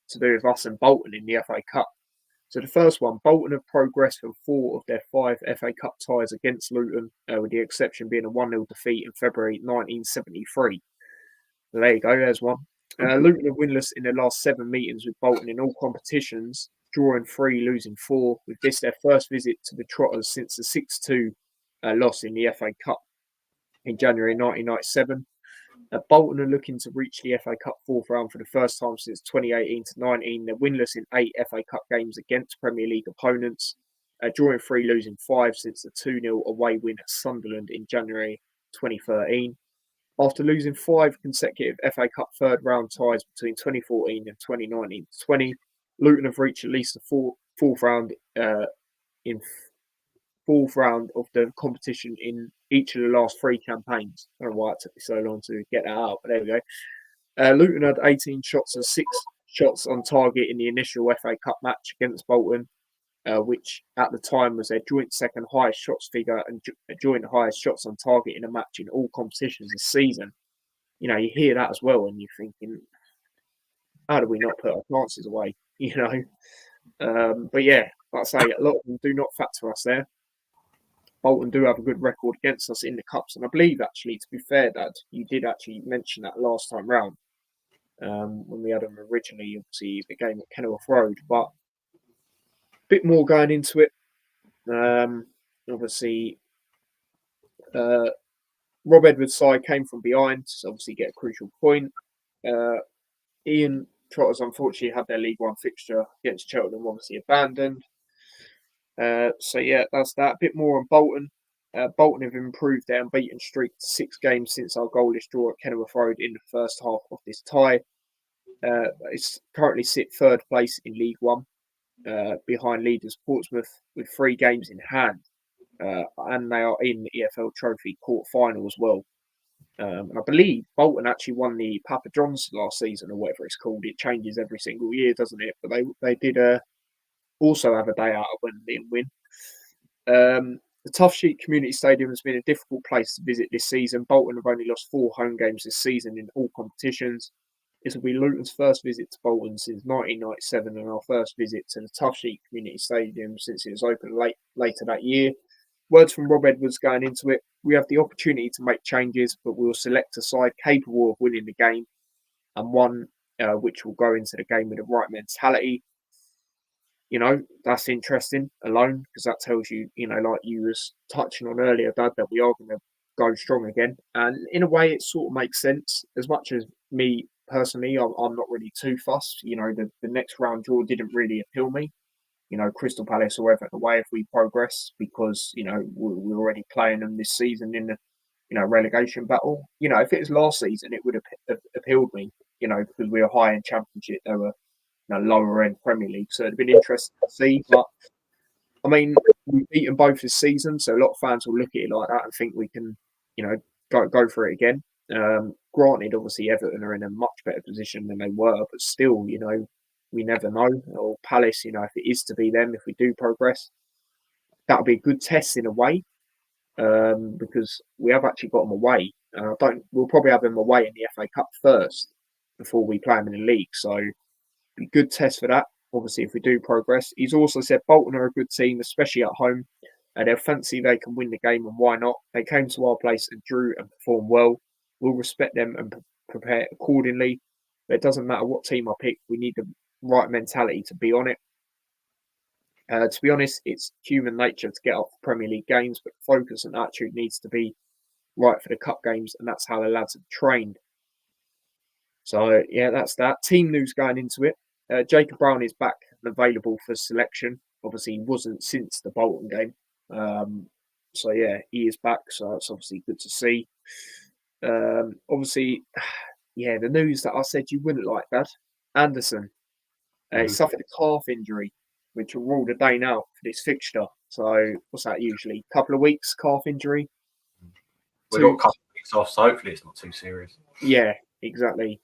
to do with us and Bolton in the FA Cup. So the first one, Bolton have progressed from 4 of their 5 FA Cup ties against Luton, with the exception being a 1-0 defeat in February 1973. So there you go, there's one. Luton are winless in their last 7 meetings with Bolton in all competitions, drawing 3, losing 4, with this their first visit to the Trotters since the 6-2 loss in the FA Cup in January 1997. Bolton are looking to reach the FA Cup fourth round for the first time since 2018-19. They're winless in 8 FA Cup games against Premier League opponents, drawing 3, losing 5 since the 2-0 away win at Sunderland in January 2013. After losing 5 consecutive FA Cup third round ties between 2014 and 2019-20, Luton have reached at least the fourth round in fourth round of the competition in each of the last 3 campaigns. I don't know why it took me so long to get that out, but there we go. Luton had 18 shots and 6 shots on target in the initial FA Cup match against Bolton, which at the time was their joint second highest shots figure and joint highest shots on target in a match in all competitions this season. You know, you hear that as well, and you're thinking, how do we not put our chances away? You know, but yeah, like I say, a lot of them do not factor us there. Bolton do have a good record against us in the cups, and I believe actually, to be fair, Dad, you did actually mention that last time round when we had them originally. Obviously, the game at Kenilworth Road, but a bit more going into it. Obviously, Rob Edwards' side came from behind, so obviously get a crucial point. Iain Trotters unfortunately had their League One fixture against Cheltenham obviously abandoned. So yeah, that's that. A bit more on Bolton. Bolton have improved their unbeaten streak to 6 games since our goalless draw at Kenilworth Road in the first half of this tie. It's currently sit third place in League One, behind leaders Portsmouth with 3 games in hand. And they are in the EFL Trophy quarter-final as well. And I believe Bolton actually won the Papa John's last season, or whatever it's called. It changes every single year, doesn't it? But they did also have a day out of Wembley and win. The Tough Sheet Community Stadium has been a difficult place to visit this season. Bolton have only lost 4 home games this season in all competitions. This will be Luton's first visit to Bolton since 1997 and our first visit to the Tough Sheet Community Stadium since it was opened later that year. Words from Rob Edwards going into it: we have the opportunity to make changes, but we will select a side capable of winning the game and one which will go into the game with the right mentality. You know, that's interesting alone, because that tells you, you know, like you was touching on earlier, Dad, that we are going to go strong again. And in a way, it sort of makes sense. As much as me personally, I'm not really too fussed. You know, the next round draw didn't really appeal me. You know, Crystal Palace or whatever, the way if we progress, because, you know, we're already playing them this season in the, you know, relegation battle. You know, if it was last season, it would have appealed me, you know, because we were high in Championship. They were, you know, lower end Premier League. So it'd been interesting to see. But I mean, we've beaten both this season, so a lot of fans will look at it like that and think we can, you know, go for it again. Granted, obviously Everton are in a much better position than they were, but still, you know, we never know. Or Palace, you know, if it is to be them, if we do progress, that'll be a good test in a way, because we have actually got them away. We'll probably have them away in the FA Cup first before we play them in the league. So be a good test for that. Obviously, if we do progress. He's also said Bolton are a good team, especially at home. They'll fancy they can win the game, and why not? They came to our place and drew and performed well. We'll respect them and prepare accordingly. But it doesn't matter what team I pick. We need the right mentality to be on it. To be honest, it's human nature to get up for Premier League games, but focus and attitude needs to be right for the cup games, and that's how the lads have trained. So, yeah, that's that. Team news going into it. Jacob Brown is back and available for selection. Obviously, he wasn't since the Bolton game. So, yeah, he is back. So, that's obviously good to see. Obviously, yeah, the news that I said you wouldn't like, Dad. Anderson. He suffered a calf injury, which will rule the day now for this fixture. So, what's that usually? A couple of weeks, calf injury? We've got a couple of weeks off, so hopefully it's not too serious. Yeah, exactly.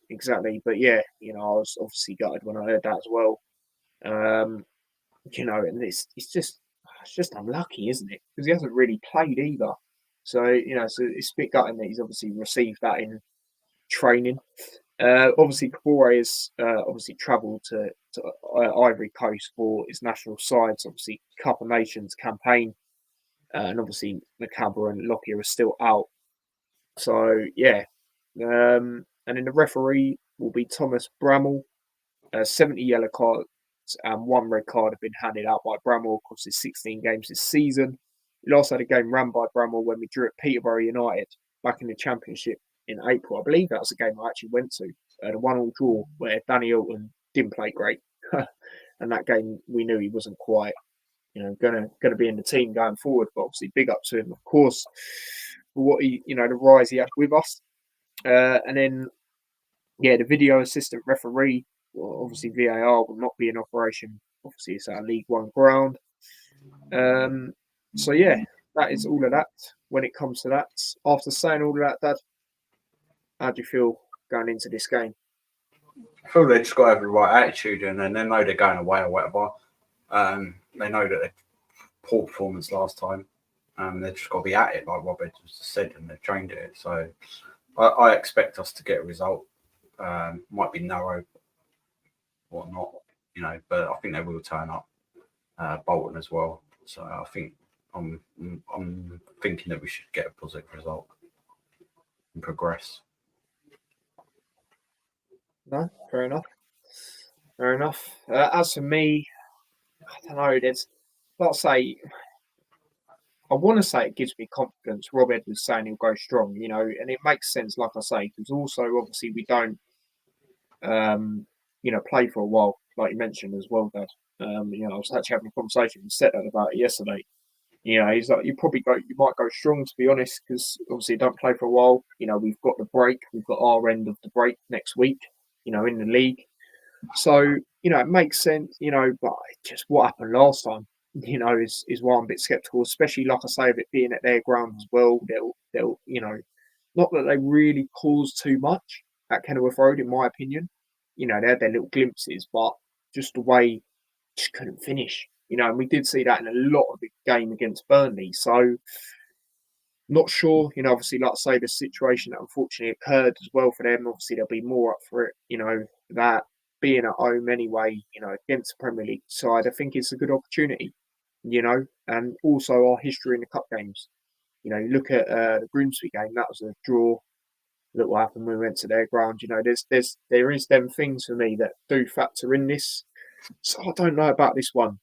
But yeah, you know, I was obviously gutted when I heard that as well. You know, and it's just unlucky, isn't it? Because he hasn't really played either. So, you know, so it's a bit gutting that he's obviously received that in training. Obviously, Kabore has obviously travelled to Ivory Coast for his national side's obviously Cup of Nations campaign, and obviously Macabre and Lockyer are still out. So yeah, and then the referee will be Thomas Bramall. 70 yellow cards and 1 red card have been handed out by Bramall across his 16 games this season. We last had a game run by Bramall when we drew at Peterborough United back in the Championship in April. I believe that was a game I actually went to. The 1-1 draw where Danny Alton didn't play great. And that game, we knew he wasn't quite, you know, gonna be in the team going forward. But obviously, big up to him, of course, for what he, you know, the rise he had with us. And then, yeah, the video assistant referee, well, obviously VAR will not be in operation. Obviously, it's at a League One ground. So yeah, that is all of that when it comes to that. After saying all of that, Dad, how do you feel going into this game? I feel they just got to have the right attitude, and then they know they're going away or whatever. They know that they poor performance last time. They've just got to be at it, like Rob just said, and they've trained it. So I expect us to get a result. Might be narrow or not, but I think they will turn up. Bolton as well. So I think I'm thinking that we should get a positive result and progress. No, fair enough. Fair enough. As for me, I don't know. There's, like I say, I want to say it gives me confidence. Rob Edwards saying he'll go strong, and it makes sense, like I say, because also obviously we don't, play for a while, like you mentioned as well, Dad. I was actually having a conversation with Seth about it yesterday. He's like, you might go strong, to be honest, because obviously you don't play for a while. We've got the break, we've got our end of the break next week, in the league. So, it makes sense, but just what happened last time, is why I'm a bit sceptical, especially, like I say, of it being at their ground as well. They'll, not that they really caused too much at Kenilworth Road, in my opinion. They had their little glimpses, but just the way, just couldn't finish. And we did see that in a lot of the game against Burnley. So, not sure, obviously, like I say, the situation that unfortunately occurred as well for them. Obviously, they'll be more up for it, that being at home anyway, against the Premier League side, I think it's a good opportunity, and also our history in the cup games. You look at the Grimsby game, that was a draw. Look what happened when we went to their ground. There is them things for me that do factor in this. So I don't know about this one.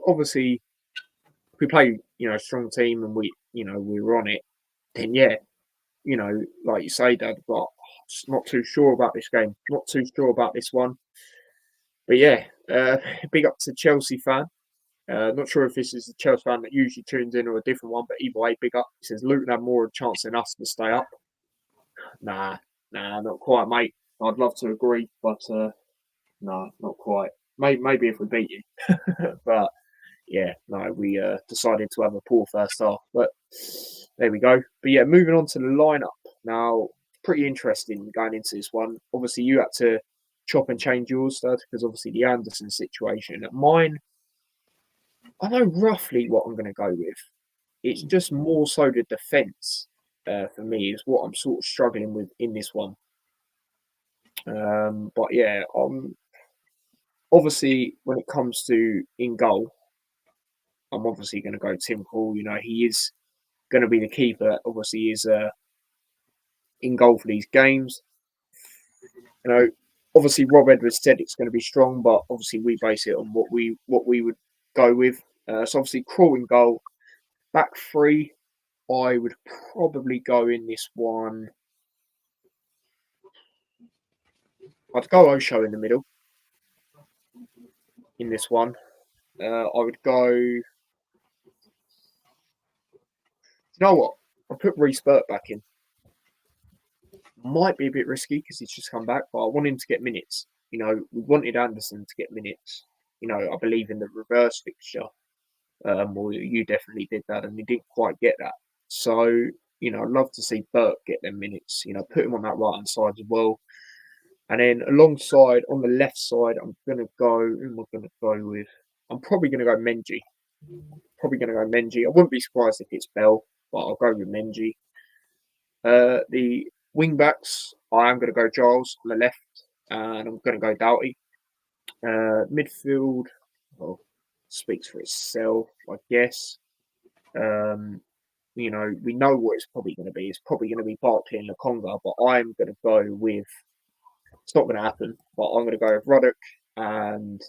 Obviously, if we play, a strong team and we're on it, then yeah, like you say, Dad, but just not too sure about this game. Not too sure about this one. But yeah, big up to Chelsea fan. Not sure if this is the Chelsea fan that usually tunes in or a different one, but either way, big up. He says Luton have more of a chance than us to stay up. Nah, not quite, mate. I'd love to agree, but no, not quite. Maybe if we beat you, but yeah, no, we decided to have a poor first half. But there we go. But yeah, moving on to the lineup now. Pretty interesting going into this one. Obviously, you had to chop and change yours, Dad, because obviously the Anderson situation. Mine, I know roughly what I'm going to go with. It's just more so the defence for me is what I'm sort of struggling with in this one. But yeah, obviously when it comes to in goal, I'm obviously going to go Tim Krul. He is going to be the keeper. Obviously, he is in goal for these games. Obviously Rob Edwards said it's going to be strong, but obviously we base it on what we would go with. So obviously Krul in goal, back three. I would probably go in this one. I'd go Osho in the middle. In this one, I would go. You know what? I'll put Reece Burt back in. Might be a bit risky because he's just come back, but I want him to get minutes. We wanted Anderson to get minutes. I believe in the reverse fixture. Well, you definitely did that, and he didn't quite get that. So, I'd love to see Burt get them minutes. Put him on that right hand side as well. And then alongside on the left side, I'm gonna go. Who am I gonna go with? I'm probably gonna go Menji. I wouldn't be surprised if it's Bell, but I'll go with Menji. The wing backs, I am going to go Giles on the left, and I'm going to go Doughty. Midfield, well, speaks for itself, I guess. We know what it's probably going to be. It's probably going to be Barkley and Lokonga, but I'm going to go with. It's not going to happen, but I'm going to go with Ruddock and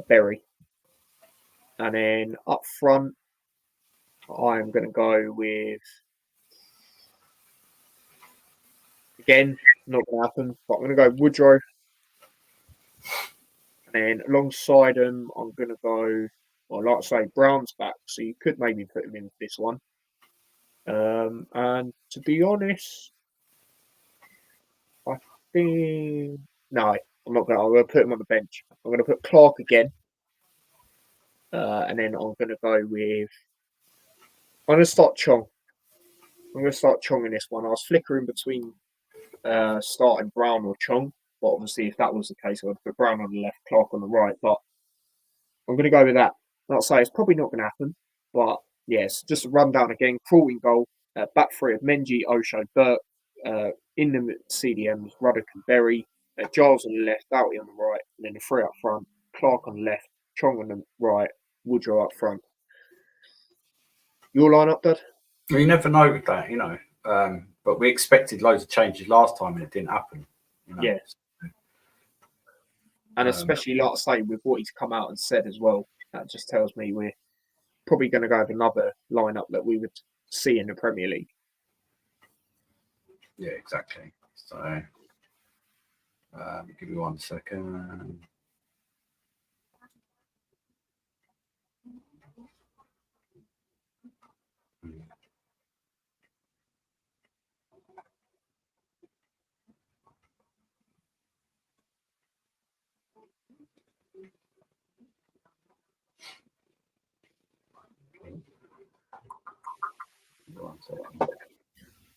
Berry. And then up front, I'm going to go with. Again, not going to happen, but I'm going to go Woodrow. And then alongside him, I'm going to go, well, like I say, Brown's back, so you could maybe put him in this one. And to be honest, I think, no, I'm not going to. I'm going to put him on the bench. I'm going to put Clark again. And then I'm going to go with, I'm going to start Chong. I'm going to start Chong in this one. I was flickering between starting Brown or Chong. But obviously, if that was the case, I'd put Brown on the left, Clark on the right. But I'm going to go with that. Like I say, it's probably not going to happen. But yes, just a rundown again. Crawl in goal. Back three of Menji, Osho, Burke. In the CDMs, Ruddock and Berry. Giles on the left, Doughty on the right. And then the three up front. Clark on the left, Chong on the right, Woodrow up front. Your lineup, Dad? Well, you never know with that, you know. But we expected loads of changes last time and it didn't happen. You know? Yeah. And especially, like I say, with what he's come out and said as well, that just tells me we're probably going to go with another lineup that we would see in the Premier League. Yeah, exactly. So, give me 1 second.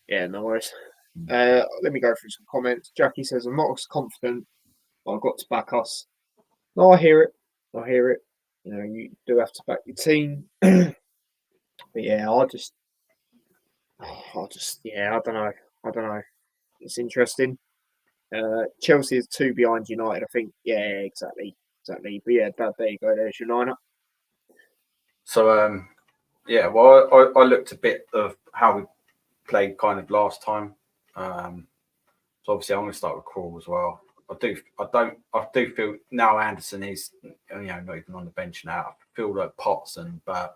Yeah, no worries. Let me go through some comments. Jackie says, I'm not as confident, but I've got to back us. No, I hear it. I hear it. You know, you do have to back your team. But yeah, I don't know. I don't know. It's interesting. Chelsea is 2 behind United. I think, yeah, exactly. But yeah, there you go. There's your lineup. So, yeah, well, I looked a bit of how we played kind of last time. So obviously, I'm going to start with Crawl as well. I do feel now Anderson is, you know, not even on the bench now. I feel like Potts and Burt. I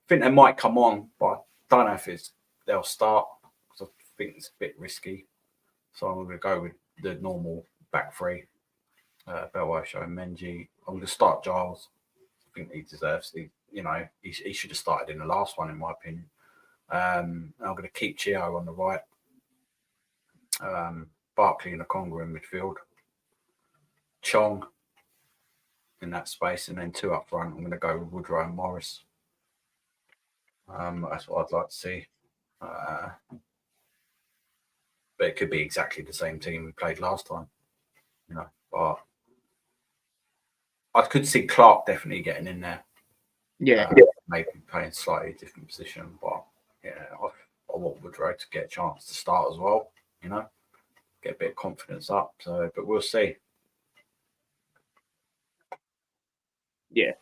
think they might come on, but I don't know if they'll start because I think it's a bit risky. So I'm going to go with the normal back three. Belwasho and Menji. I'm going to start Giles. I think he deserves the, you know, he should have started in the last one, in my opinion. I'm going to keep Chio on the right. Barkley and Okonga in midfield. Chong in that space, and then 2 up front. I'm going to go with Woodrow and Morris. That's what I'd like to see. But it could be exactly the same team we played last time, you know. But I could see Clark definitely getting in there. Yeah. Maybe playing slightly different position, but yeah, I want Woodrow to get a chance to start as well, you know, get a bit of confidence up. So, but we'll see. Yeah.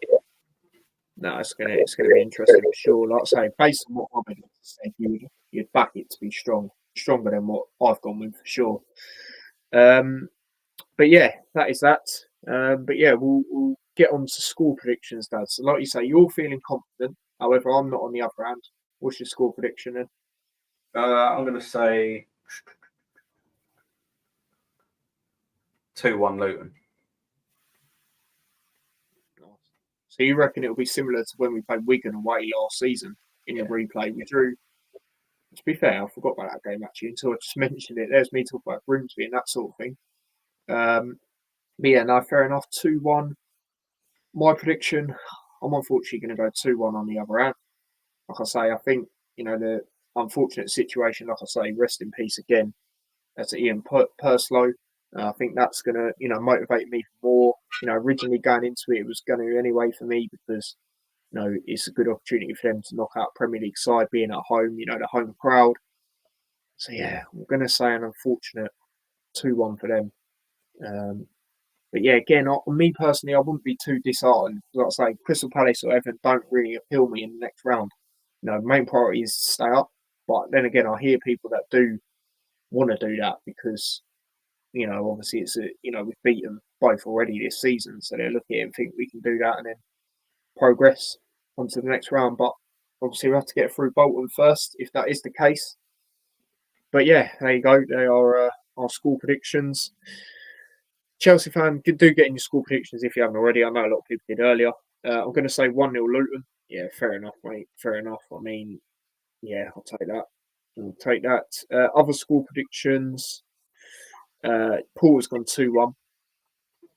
No, it's gonna be interesting for sure. Like I say, based on what Ahmed said, you'd back it to be stronger than what I've gone with for sure. But yeah, that is that. But yeah, we'll get on to score predictions, Dad. So like you say, you're feeling confident. However, I'm not on the other hand. What's your score prediction then? I'm going to say 2-1 Luton. So you reckon it'll be similar to when we played Wigan away last season in the replay? We drew. To be fair, I forgot about that game actually until I just mentioned it. There's me talking about Grimsby and that sort of thing. But yeah, no, fair enough. 2-1. My prediction, I'm unfortunately going to go 2-1 on the other hand. Like I say, I think, you know, the unfortunate situation, like I say, rest in peace again. That's Iain Purslow. I think that's going to, you know, motivate me more. You know, originally going into it, it was going to anyway for me because, you know, it's a good opportunity for them to knock out Premier League side, being at home, you know, the home crowd. So yeah, I'm going to say an unfortunate 2-1 for them. But yeah, again, me personally, I wouldn't be too disheartened. Like I say, Crystal Palace or Everton don't really appeal me in the next round. You know, main priority is to stay up. But then again, I hear people that do want to do that because, you know, obviously we've beaten both already this season. So they look at it and think we can do that and then progress onto the next round. But obviously we have to get through Bolton first, if that is the case. But yeah, there you go. They are our score predictions. Chelsea fan, do get in your score predictions if you haven't already. I know a lot of people did earlier. I'm going to say 1-0 Luton. Yeah, fair enough, mate. Fair enough. I mean, yeah, I'll take that. Other score predictions. Paul has gone 2-1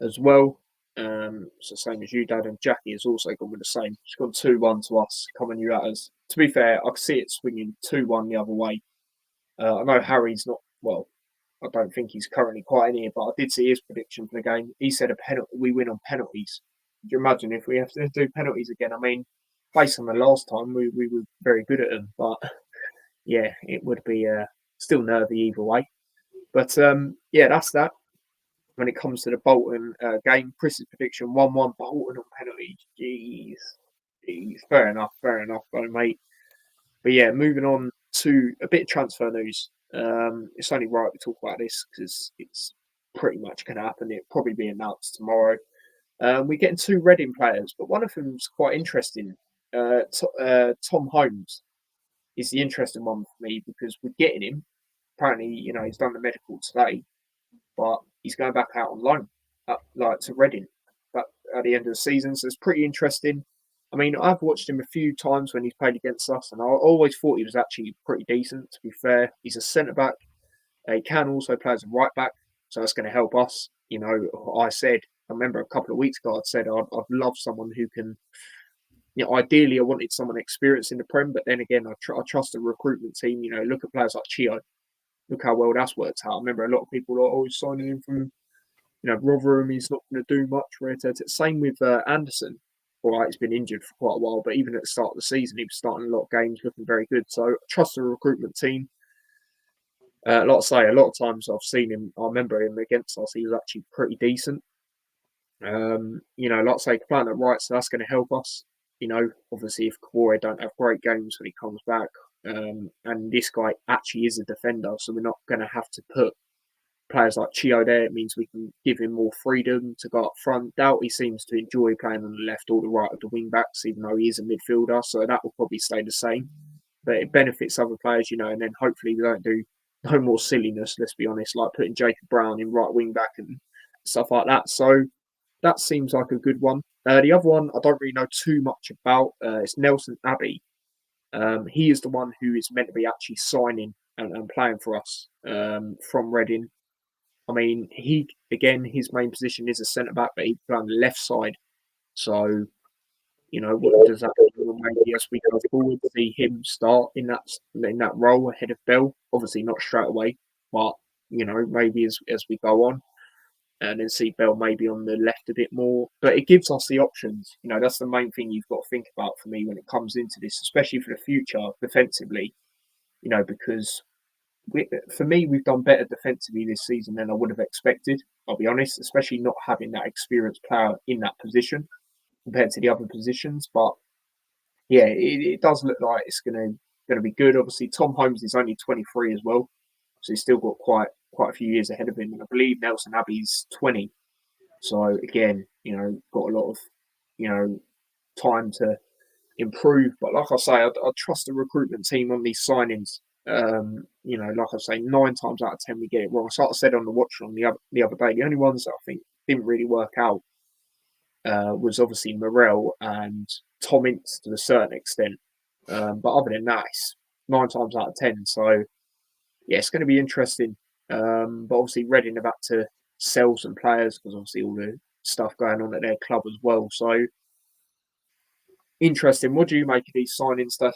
as well. So same as you, Dad, and Jackie has also gone with the same. She's gone 2-1 to us, coming you at us. To be fair, I can see it swinging 2-1 the other way. I know Harry's not, well, I don't think he's currently quite in here, but I did see his prediction for the game. He said we win on penalties. Could you imagine if we have to do penalties again? I mean, based on the last time, we were very good at them, but yeah, it would be still nervy either way. But yeah, that's that. When it comes to the Bolton game, Chris's prediction 1-1 Bolton on penalties. Jeez, fair enough, though, mate. But yeah, moving on to a bit of transfer news. It's only right we talk about this because it's pretty much going to happen. It'll probably be announced tomorrow. We're getting 2 Reading players, but one of them's quite interesting. Tom Holmes is the interesting one for me because we're getting him. Apparently, he's done the medical today, but he's going back out on loan, to Reading, but at the end of the season. So it's pretty interesting. I mean, I've watched him a few times when he's played against us, and I always thought he was actually pretty decent. To be fair, he's a centre back. He can also play as a right back, so that's going to help us. I remember a couple of weeks ago, I'd said I'd love someone who can. Ideally, I wanted someone experienced in the Prem, but then again, I trust the recruitment team. Look at players like Chio. Look how well that's worked out. I remember a lot of people are always signing him from, Rotherham. He's not going to do much. Same with Anderson. All right, he's been injured for quite a while, but even at the start of the season, he was starting a lot of games, looking very good. So I trust the recruitment team. Like I say, a lot of times I've seen him. I remember him against us. He was actually pretty decent. Like I say, playing at right, so that's going to help us. Obviously, if Kabore don't have great games when he comes back, and this guy actually is a defender, so we're not going to have to put players like Chio there. It means we can give him more freedom to go up front. Doughty seems to enjoy playing on the left or the right of the wing backs, even though he is a midfielder, so that will probably stay the same. But it benefits other players, and then hopefully we don't do no more silliness, let's be honest, like putting Jacob Brown in right wing back and stuff like that. So that seems like a good one. The other one I don't really know too much about. It's Nelson Abbey. He is the one who is meant to be actually signing and playing for us from Reading. I mean, his main position is a centre back, but he plays on the left side. So, what does that mean? Well, maybe as we go forward, see him start in that role ahead of Bell. Obviously, not straight away, but maybe as we go on, and then see Bell maybe on the left a bit more. But it gives us the options. That's the main thing you've got to think about for me when it comes into this, especially for the future defensively. Because for me, we've done better defensively this season than I would have expected. I'll be honest, especially not having that experienced player in that position compared to the other positions. But yeah, it does look like it's going to be good. Obviously, Tom Holmes is only 23 as well, so he's still got quite a few years ahead of him. And I believe Nelson Abbey's 20. So again, got a lot of time to improve. But like I say, I trust the recruitment team on these signings. Like I say, 9 times out of 10 we get it wrong. So like I said on the watch on the other day, the only ones that I think didn't really work out was obviously Morel and Tom Ince to a certain extent. But other than that, it's 9 times out of 10. So yeah, it's going to be interesting. But obviously Reading are about to sell some players because obviously all the stuff going on at their club as well. So interesting. What do you make of these signings, Dad?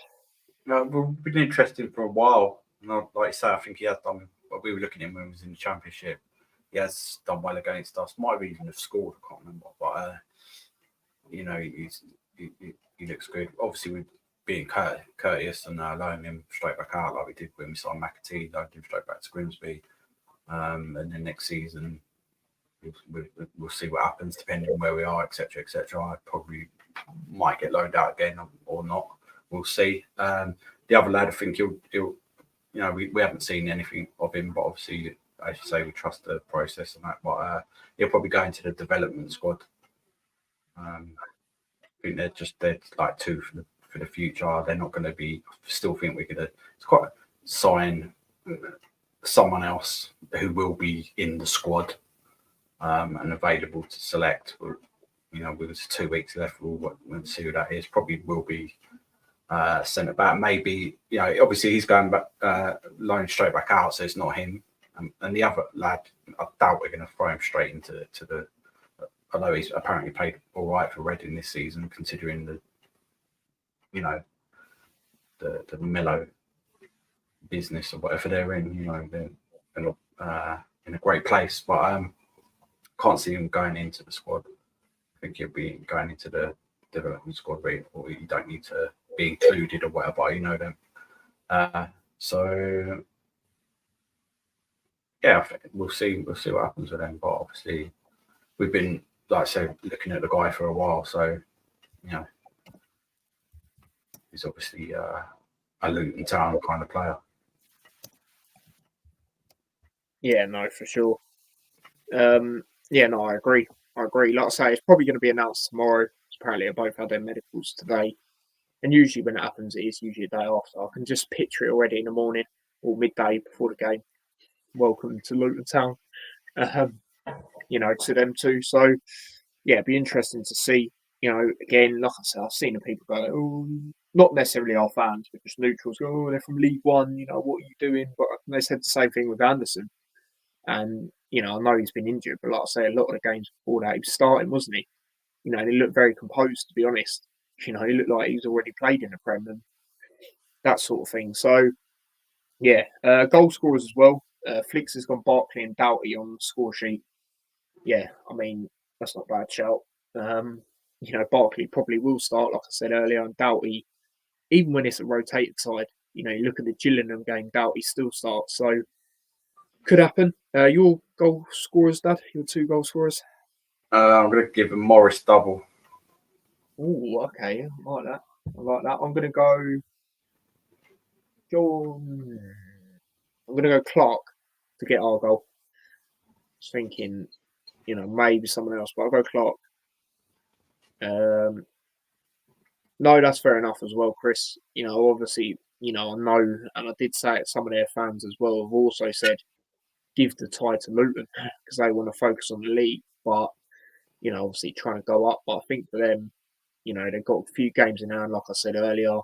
We've been interesting for a while. Like you say, I think he has done. We were looking at him when he was in the Championship. He has done well against us. Might even have scored. I can't remember, but he looks good. Obviously, we're being courteous and allowing him straight back out like we did when we signed McAtee. Loaned him straight back to Grimsby, and then next season we'll see what happens depending on where we are, etc., etc. I probably might get loaned out again or not. We'll see. The other lad, I think he'll we haven't seen anything of him, but obviously, as you say, we trust the process and that. But he'll probably go into the development squad. I think they're like 2 for the future. They're not going to be. I still think we're going to. It's quite sign someone else who will be in the squad and available to select. With 2 weeks left, we'll see who that is. Probably will be centre back. Maybe obviously he's going back loaned straight back out, so it's not him. And the other lad, I doubt we're going to throw him straight into the. Although he's apparently played all right for Reading this season, considering the Milo business or whatever they're in. They're not in a great place. But can't see him going into the squad. I think he'll be going into the development squad, or you don't need to be included or whatever. You know them. So yeah, I think we'll see what happens with them. But obviously, we've been, like I said, looking at the guy for a while. So you know, he's obviously a Luton Town kind of player. Yeah, no, for sure. Yeah, no, I agree. Like I say, it's probably going to be announced tomorrow. Apparently, they both had their medicals today. And usually, when it happens, it is usually a day after. I can just picture it already in the morning or midday before the game. Welcome to Luton Town, to them too. So, yeah, it'd be interesting to see. Again, like I said, I've seen the people go, oh, not necessarily our fans, but just neutrals go, oh, they're from League One, what are you doing? But they said the same thing with Anderson. And, I know he's been injured, but like I say, a lot of the games before that, he was starting, wasn't he? He looked very composed, to be honest. He looked like he's already played in the Prem and that sort of thing. So, yeah, goal scorers as well. Flicks has gone Barkley and Doughty on the score sheet. Yeah, I mean, that's not a bad shout. Barkley probably will start, like I said earlier, and Doughty, even when it's a rotated side, you look at the Gillingham game, Doughty still starts. So, could happen. Your goal scorers, Dad? Your 2 goal scorers? I'm going to give him Morris double. Oh, okay. I like that. I'm going to go John. I'm going to go Clark to get our goal. Just thinking, maybe someone else, but I'll go Clark. No, that's fair enough as well, Chris. Obviously, I know, and I did say it, some of their fans as well have also said, give the tie to Luton because they want to focus on the league. But, obviously trying to go up. But I think for them, they've got a few games in hand, like I said earlier.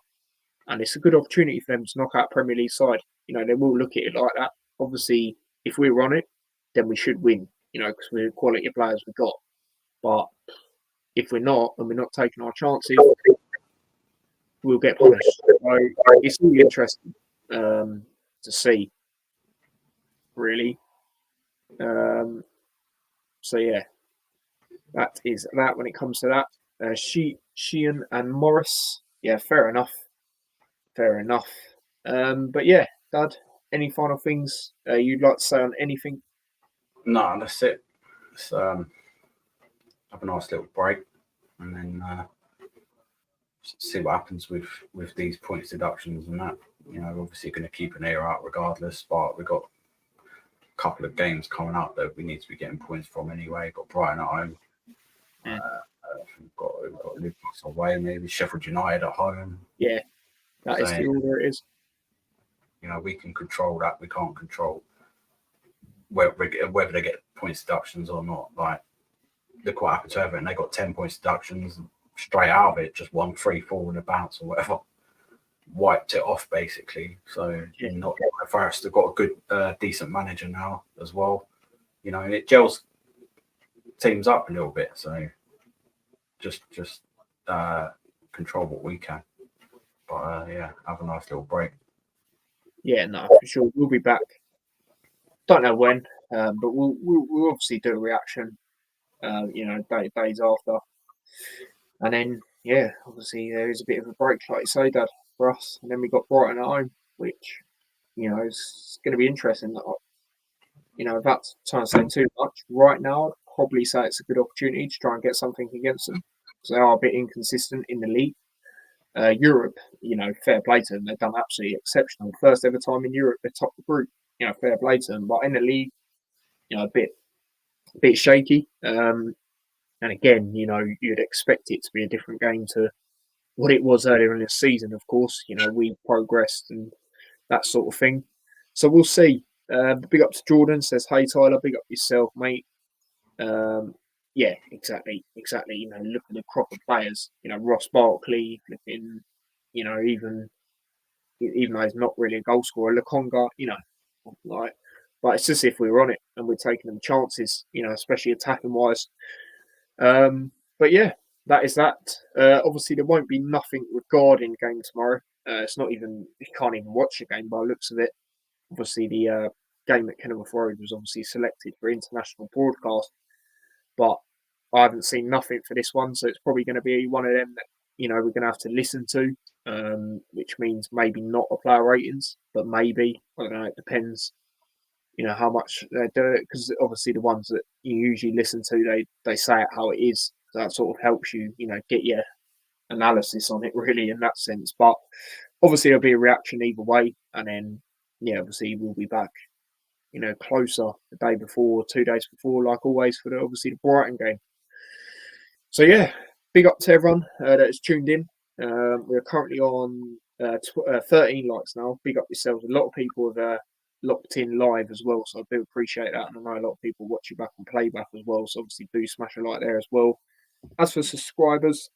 And it's a good opportunity for them to knock out Premier League side. They will look at it like that. Obviously, if we're on it, then we should win, because we're the quality of players we've got. But if we're not, and we're not taking our chances, we'll get punished. So it's really interesting to see, really. So yeah, that is that when it comes to that. Sheehan and Morris. Yeah, fair enough. Fair enough. But yeah, Dad, any final things you'd like to say on anything? No, that's it. Let's have a nice little break, and then see what happens with these points deductions and that. Obviously going to keep an ear out regardless, but we've got a couple of games coming up that we need to be getting points from anyway. We've got Brighton at home. We've got Liverpool away, maybe Sheffield United at home. Yeah, that is the order it is. We can control that. We can't control whether they get points deductions or not. Like, look what happened to Everton. They got 10 points deductions straight out of it, just 1-3-4 in a bounce or whatever. Wiped it off basically. So not Forest have got a good, decent manager now as well. It gels teams up a little bit. So just control what we can. But yeah, have a nice little break. Yeah, no, for sure. We'll be back. Don't know when, but we'll obviously do a reaction. Days after, and then obviously there is a bit of a break, like you say, Dad, for us. And then we got Brighton at home, which is going to be interesting. Without trying to say too much right now, I'd probably say it's a good opportunity to try and get something against them because they are a bit inconsistent in the league. Europe, fair play to them. They've done absolutely exceptional. First ever time in Europe, they topped the group. Fair play to them. But in the league, a bit shaky. And again, you'd expect it to be a different game to what it was earlier in the season. Of course, we progressed and that sort of thing. So we'll see. Big up to Jordan. Says, "Hey Tyler, big up yourself, mate." Yeah, exactly. Look at the crop of players. Ross Barkley, flipping. Even though he's not really a goal scorer, Lokonga. But it's just if we were on it and we're taking them chances. Especially attacking wise. But yeah, that is that. Obviously, there won't be nothing regarding game tomorrow. It's not even, you can't even watch the game by the looks of it. Obviously, the game at Kenilworth Road was obviously selected for international broadcast, but I haven't seen nothing for this one, so it's probably going to be one of them that we're going to have to listen to, which means maybe not a player ratings, but maybe, I don't know, it depends. How much they do it, because obviously the ones that you usually listen to, they say it how it is. So that sort of helps you, get your analysis on it really in that sense. But obviously there'll be a reaction either way, and then obviously we'll be back, closer the day before, 2 days before, like always, for the Brighton game. So yeah, big up to everyone that has tuned in. We're currently on 13 likes now. Big up yourselves. A lot of people have locked in live as well, so I do appreciate that. And I know a lot of people watch you back on playback as well, so obviously do smash a like there as well. As for subscribers,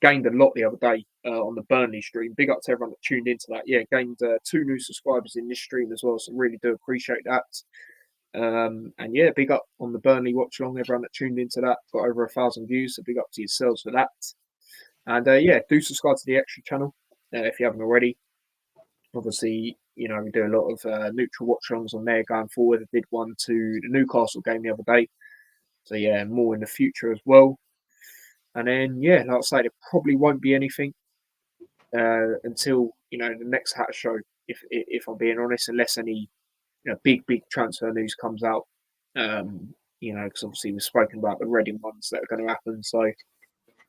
gained a lot the other day on the Burnley stream. Big up to everyone that tuned into that. Yeah, gained 2 new subscribers in this stream as well, so really do appreciate that. And yeah, big up on the Burnley watch along, everyone that tuned into that. Got over 1,000 views, so big up to yourselves for that. And yeah, do subscribe to the extra channel if you haven't already. Obviously, we do a lot of neutral watch alongs on there going forward. I did one to the Newcastle game the other day, so yeah, more in the future as well. And then yeah, like I say, there probably won't be anything until the next Hatter show, if I'm being honest, unless any big transfer news comes out. Because obviously we've spoken about the Reading ones that are going to happen, so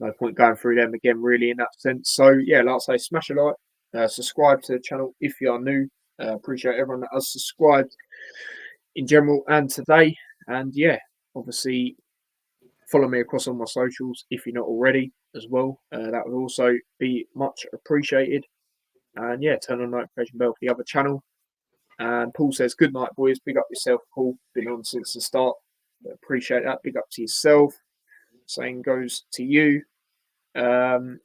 no point going through them again really in that sense. So yeah, like I say, smash a like, subscribe to the channel if you are new. Appreciate everyone that has subscribed in general and today. And yeah, obviously follow me across all my socials if you're not already as well. That would also be much appreciated. And yeah, turn on notification bell for the other channel. And Paul says, good night, boys. Big up yourself, Paul. Been on since the start. Appreciate that. Big up to yourself. Same goes to you. No,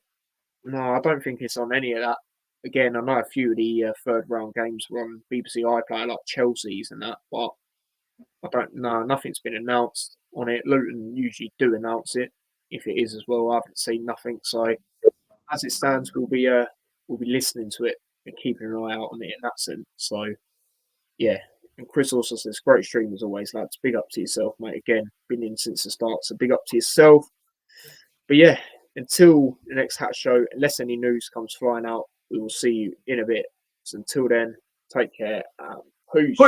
I don't think it's on any of that. Again, I know a few of the third round games were on BBC iPlayer, like Chelsea's and that, but I don't know. Nothing's been announced on it. Luton usually do announce it if it is as well. I haven't seen nothing. So as it stands, we'll be listening to it and keeping an eye out on it in that sense. So yeah. And Chris also says, great stream as always, lads. Big up to yourself, mate. Again, been in since the start, so big up to yourself. But yeah, until the next Hat Show, unless any news comes flying out, we will see you in a bit. So until then, take care. Peace.